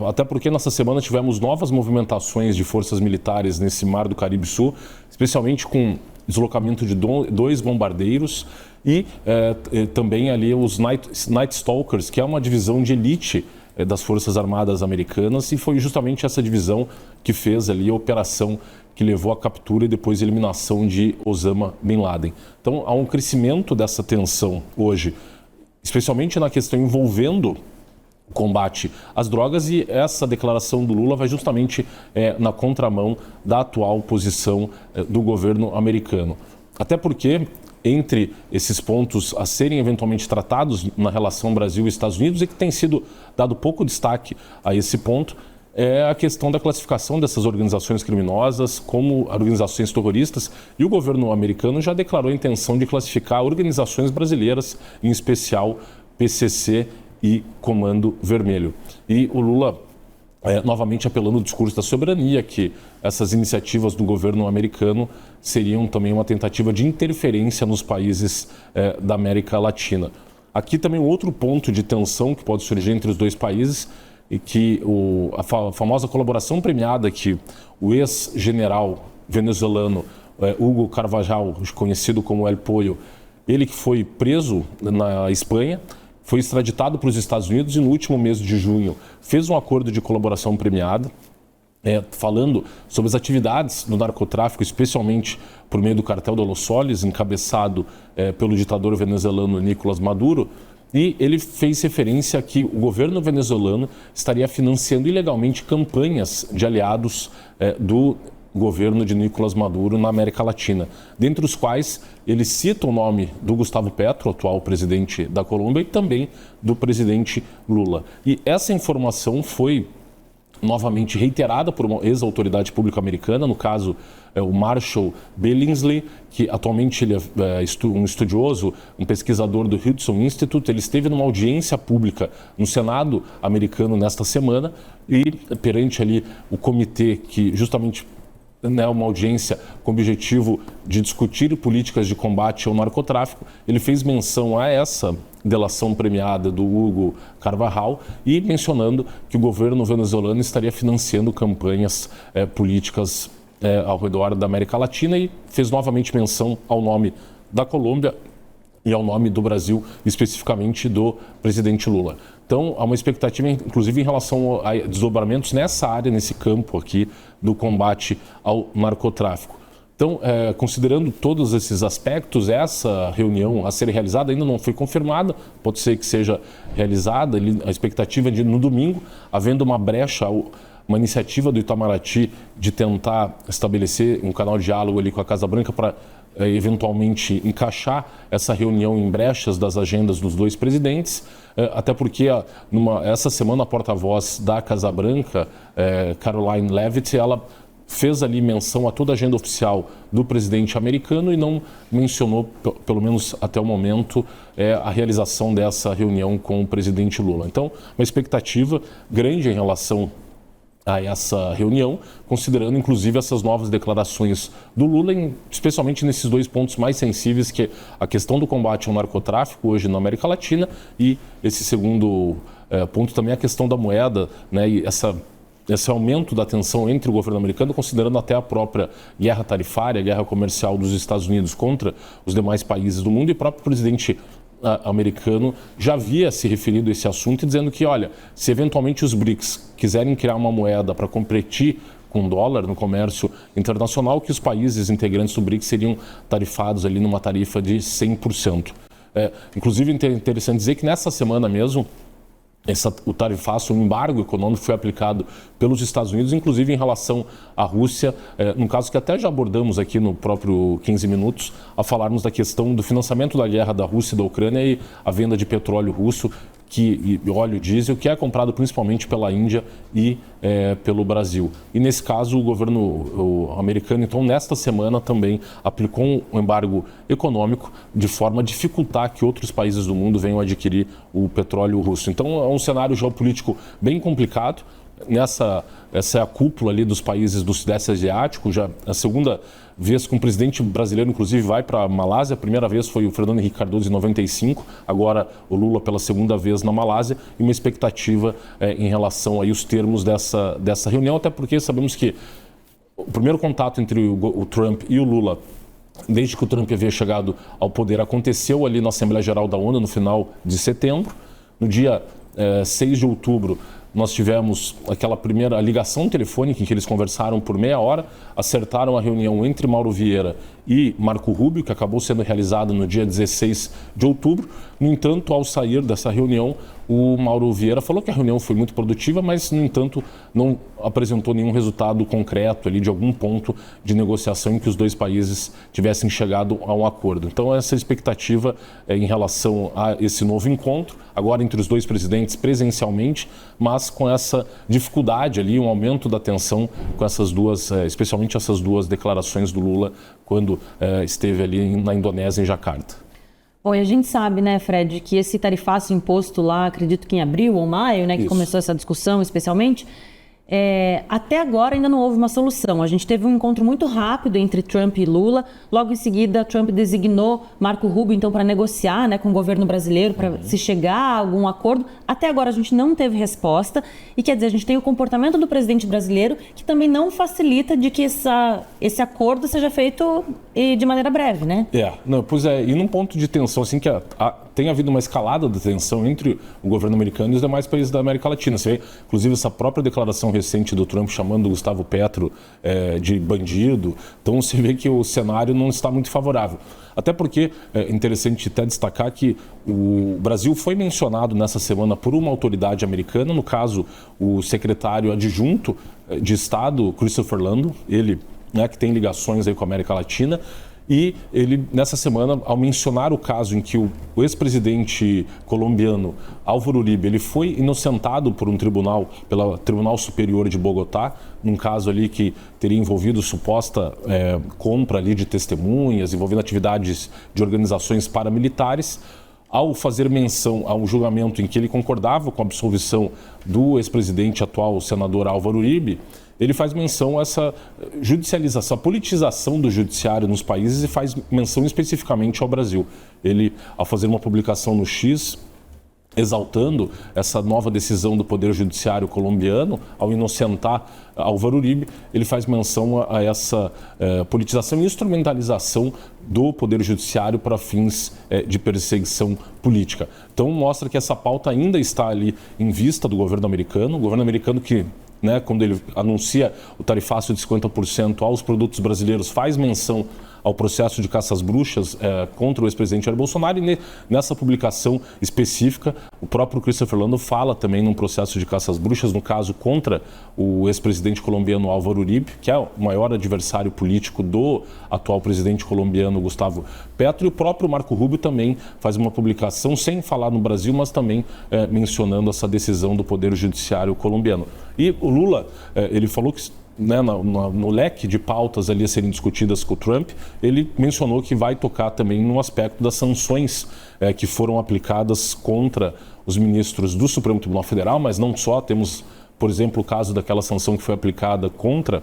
até porque nessa semana tivemos novas movimentações de forças militares nesse Mar do Caribe Sul, especialmente com deslocamento de 2 bombardeiros e também ali os Night Stalkers, que é uma divisão de elite das Forças Armadas Americanas, e foi justamente essa divisão que fez ali a operação que levou à captura e depois eliminação de Osama Bin Laden. Então há um crescimento dessa tensão hoje, especialmente na questão envolvendo o combate às drogas, e essa declaração do Lula vai justamente na contramão da atual posição do governo americano. Até porque, entre esses pontos a serem eventualmente tratados na relação Brasil e Estados Unidos, e que tem sido dado pouco destaque a esse ponto, é a questão da classificação dessas organizações criminosas como organizações terroristas, e o governo americano já declarou a intenção de classificar organizações brasileiras, em especial PCC e Comando Vermelho. E o Lula novamente apelando ao discurso da soberania, que essas iniciativas do governo americano seriam também uma tentativa de interferência nos países da América Latina. Aqui também outro ponto de tensão que pode surgir entre os dois países, e que a famosa colaboração premiada que o ex-general venezuelano Hugo Carvajal, conhecido como El Pollo, ele que foi preso na Espanha, foi extraditado para os Estados Unidos e no último mês de junho fez um acordo de colaboração premiada. falando sobre as atividades do narcotráfico, especialmente por meio do cartel de Los Soles, encabeçado pelo ditador venezuelano Nicolás Maduro, e ele fez referência a que o governo venezuelano estaria financiando ilegalmente campanhas de aliados do governo de Nicolás Maduro na América Latina, dentre os quais ele cita o nome do Gustavo Petro, atual presidente da Colômbia, e também do presidente Lula. E essa informação foi novamente reiterada por uma ex-autoridade pública americana, no caso o Marshall Billingsley, que atualmente ele é um estudioso, um pesquisador do Hudson Institute. Ele esteve numa audiência pública no Senado americano nesta semana e perante ali o comitê que justamente uma audiência com o objetivo de discutir políticas de combate ao narcotráfico, ele fez menção a essa delação premiada do Hugo Carvajal e mencionando que o governo venezuelano estaria financiando campanhas políticas ao redor da América Latina, e fez novamente menção ao nome da Colômbia e ao nome do Brasil, especificamente do presidente Lula. Então, há uma expectativa, inclusive, em relação a desdobramentos nessa área, nesse campo aqui do combate ao narcotráfico. Então, considerando todos esses aspectos, essa reunião a ser realizada ainda não foi confirmada, pode ser que seja realizada, a expectativa é de, no domingo, havendo uma brecha, uma iniciativa do Itamaraty de tentar estabelecer um canal de diálogo ali com a Casa Branca para eventualmente encaixar essa reunião em brechas das agendas dos dois presidentes, até porque essa semana a porta-voz da Casa Branca, Caroline Leavitt, ela fez ali menção a toda a agenda oficial do presidente americano e não mencionou, pelo menos até o momento, a realização dessa reunião com o presidente Lula. Então, uma expectativa grande em relação a essa reunião, considerando inclusive essas novas declarações do Lula, especialmente nesses dois pontos mais sensíveis, que é a questão do combate ao narcotráfico hoje na América Latina e esse segundo ponto também a questão da moeda, né, e esse aumento da tensão entre o governo americano, considerando até a própria guerra tarifária, a guerra comercial dos Estados Unidos contra os demais países do mundo, e o próprio presidente americano já havia se referido a esse assunto, dizendo que, olha, se eventualmente os BRICS quiserem criar uma moeda para competir com o dólar no comércio internacional, que os países integrantes do BRICS seriam tarifados ali numa tarifa de 100%. Inclusive, é interessante dizer que nessa semana mesmo, o tarifaço, o embargo econômico foi aplicado pelos Estados Unidos, inclusive em relação à Rússia, num caso que até já abordamos aqui no próprio 15 Minutos, a falarmos da questão do financiamento da guerra da Rússia e da Ucrânia e a venda de petróleo russo e óleo diesel, que é comprado principalmente pela Índia e pelo Brasil. E nesse caso, o governo americano, então, nesta semana também aplicou um embargo econômico de forma a dificultar que outros países do mundo venham adquirir o petróleo russo. Então, é um cenário geopolítico bem complicado. Essa é a cúpula ali dos países do Sudeste Asiático, já a segunda vez que um presidente brasileiro, inclusive, vai para a Malásia. A primeira vez foi o Fernando Henrique Cardoso em 95, agora o Lula pela segunda vez na Malásia, e uma expectativa em relação aí aos termos dessa reunião, até porque sabemos que o primeiro contato entre o Trump e o Lula, desde que o Trump havia chegado ao poder, aconteceu ali na Assembleia Geral da ONU no final de setembro. No dia 6 de outubro, nós tivemos aquela primeira ligação telefônica em que eles conversaram por meia hora, acertaram a reunião entre Mauro Vieira e Marco Rubio, que acabou sendo realizada no dia 16 de outubro. No entanto, ao sair dessa reunião, o Mauro Vieira falou que a reunião foi muito produtiva, mas, no entanto, não apresentou nenhum resultado concreto ali de algum ponto de negociação em que os dois países tivessem chegado a um acordo. Então, essa expectativa em relação a esse novo encontro, agora entre os dois presidentes presencialmente, mas com essa dificuldade ali, um aumento da tensão com essas duas, especialmente essas duas declarações do Lula quando esteve ali na Indonésia, em Jacarta. Bom, e a gente sabe, né, Fred, que esse tarifaço imposto lá, acredito que em abril ou maio, né, que começou essa discussão especialmente, até agora ainda não houve uma solução. A gente teve um encontro muito rápido entre Trump e Lula. Logo em seguida, Trump designou Marco Rubio, então, para negociar, né, com o governo brasileiro, para se chegar a algum acordo. Até agora a gente não teve resposta. E quer dizer, a gente tem o comportamento do presidente brasileiro que também não facilita de que esse acordo seja feito de maneira breve, né? Não, pois é. E num ponto de tensão, assim, que tem havido uma escalada da tensão entre o governo americano e os demais países da América Latina. Você vê, inclusive, essa própria declaração recente do Trump chamando o Gustavo Petro de bandido. Então, você vê que o cenário não está muito favorável. Até porque é interessante até destacar que o Brasil foi mencionado nessa semana por uma autoridade americana, no caso, o secretário adjunto de Estado, Christopher Lando, ele, né, que tem ligações aí com a América Latina, e ele, nessa semana, ao mencionar o caso em que o ex-presidente colombiano Álvaro Uribe, ele foi inocentado por um tribunal, pelo Tribunal Superior de Bogotá, num caso ali que teria envolvido suposta compra ali de testemunhas, envolvendo atividades de organizações paramilitares. Ao fazer menção a um julgamento em que ele concordava com a absolvição do ex-presidente atual, senador Álvaro Uribe, ele faz menção a essa judicialização, a politização do judiciário nos países e faz menção especificamente ao Brasil. Ele, ao fazer uma publicação no X, exaltando essa nova decisão do Poder Judiciário colombiano, ao inocentar Álvaro Uribe, ele faz menção a essa politização e instrumentalização do Poder Judiciário para fins de perseguição política. Então mostra que essa pauta ainda está ali em vista do governo americano que, né, quando ele anuncia o tarifácio de 50% aos produtos brasileiros, faz menção ao processo de caça às bruxas contra o ex-presidente Jair Bolsonaro, e nessa publicação específica, o próprio Christopher Lando fala também num processo de caça às bruxas, no caso contra o ex-presidente colombiano Álvaro Uribe, que é o maior adversário político do atual presidente colombiano Gustavo Petro, e o próprio Marco Rubio também faz uma publicação, sem falar no Brasil, mas também mencionando essa decisão do Poder Judiciário colombiano. E o Lula, ele falou que, né, no leque de pautas ali a serem discutidas com o Trump, ele mencionou que vai tocar também no aspecto das sanções que foram aplicadas contra os ministros do Supremo Tribunal Federal, mas não só. Temos, por exemplo, o caso daquela sanção que foi aplicada contra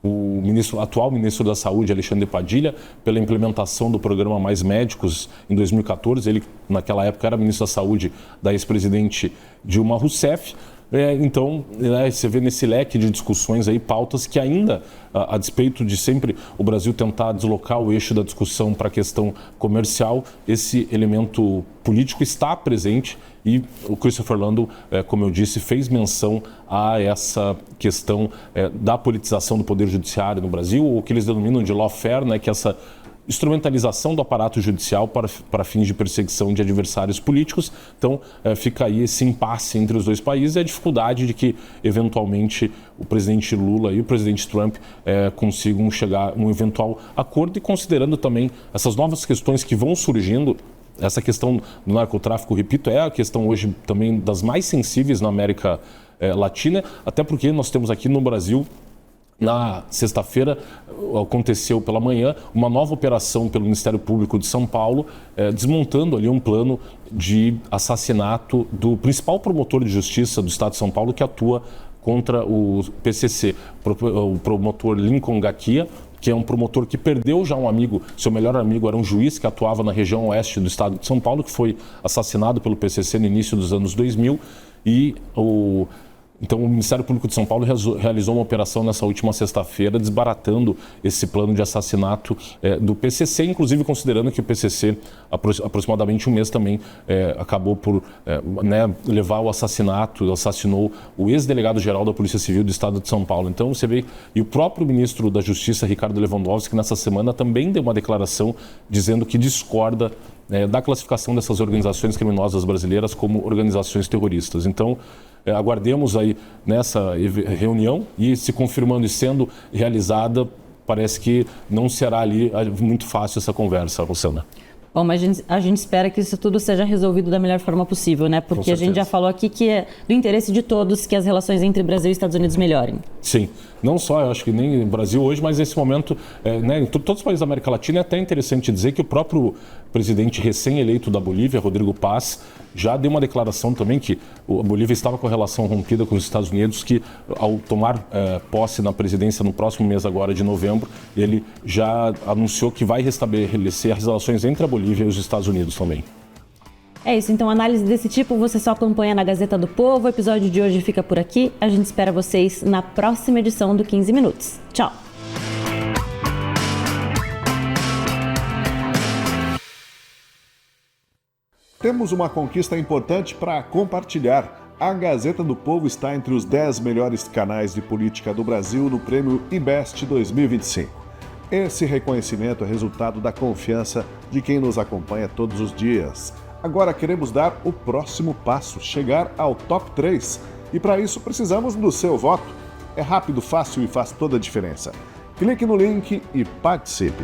o atual ministro da Saúde, Alexandre Padilha, pela implementação do programa Mais Médicos em 2014. Ele, naquela época, era ministro da Saúde da ex-presidente Dilma Rousseff. Então, né, você vê nesse leque de discussões aí, pautas que ainda, a despeito de sempre o Brasil tentar deslocar o eixo da discussão para a questão comercial, esse elemento político está presente, e o Christopher Lando, como eu disse, fez menção a essa questão da politização do Poder Judiciário no Brasil, o que eles denominam de lawfare, né, que é essa instrumentalização do aparato judicial para fins de perseguição de adversários políticos. Então, fica aí esse impasse entre os dois países e a dificuldade de que, eventualmente, o presidente Lula e o presidente Trump consigam chegar a um eventual acordo, e considerando também essas novas questões que vão surgindo. Essa questão do narcotráfico, repito, é a questão hoje também das mais sensíveis na América Latina, até porque nós temos aqui no Brasil, na sexta-feira, aconteceu pela manhã uma nova operação pelo Ministério Público de São Paulo, desmontando ali um plano de assassinato do principal promotor de justiça do Estado de São Paulo, que atua contra o PCC, o promotor Lincoln Gaquia, que é um promotor que perdeu já um amigo. Seu melhor amigo era um juiz que atuava na região oeste do Estado de São Paulo, que foi assassinado pelo PCC no início dos anos 2000, e então, o Ministério Público de São Paulo realizou uma operação nessa última sexta-feira, desbaratando esse plano de assassinato do PCC, inclusive considerando que o PCC, aproximadamente um mês também, acabou por levar o assassinato, assassinou o ex-delegado-geral da Polícia Civil do Estado de São Paulo. Então, você vê, e o próprio ministro da Justiça, Ricardo Lewandowski, nessa semana também deu uma declaração dizendo que discorda da classificação dessas organizações criminosas brasileiras como organizações terroristas. Então, aguardemos aí nessa reunião, e se confirmando e sendo realizada, parece que não será ali muito fácil essa conversa, Rosana. Bom, mas a gente espera que isso tudo seja resolvido da melhor forma possível, né? Porque a gente já falou aqui que é do interesse de todos que as relações entre Brasil e Estados Unidos melhorem. Sim, não só, eu acho que nem no Brasil hoje, mas nesse momento, em todos os países da América Latina, é até interessante dizer que o próprio presidente recém-eleito da Bolívia, Rodrigo Paz, já deu uma declaração também que a Bolívia estava com a relação rompida com os Estados Unidos, que ao tomar posse na presidência no próximo mês agora de novembro, ele já anunciou que vai restabelecer as relações entre a Bolívia e os Estados Unidos também. É isso, então análise desse tipo você só acompanha na Gazeta do Povo. O episódio de hoje fica por aqui. A gente espera vocês na próxima edição do 15 Minutos. Tchau! temos uma conquista importante para compartilhar. A Gazeta do Povo está entre os 10 melhores canais de política do Brasil no Prêmio IBEST 2025. Esse reconhecimento é resultado da confiança de quem nos acompanha todos os dias. Agora queremos dar o próximo passo, chegar ao top 3. E para isso precisamos do seu voto. É rápido, fácil e faz toda a diferença. Clique no link e participe.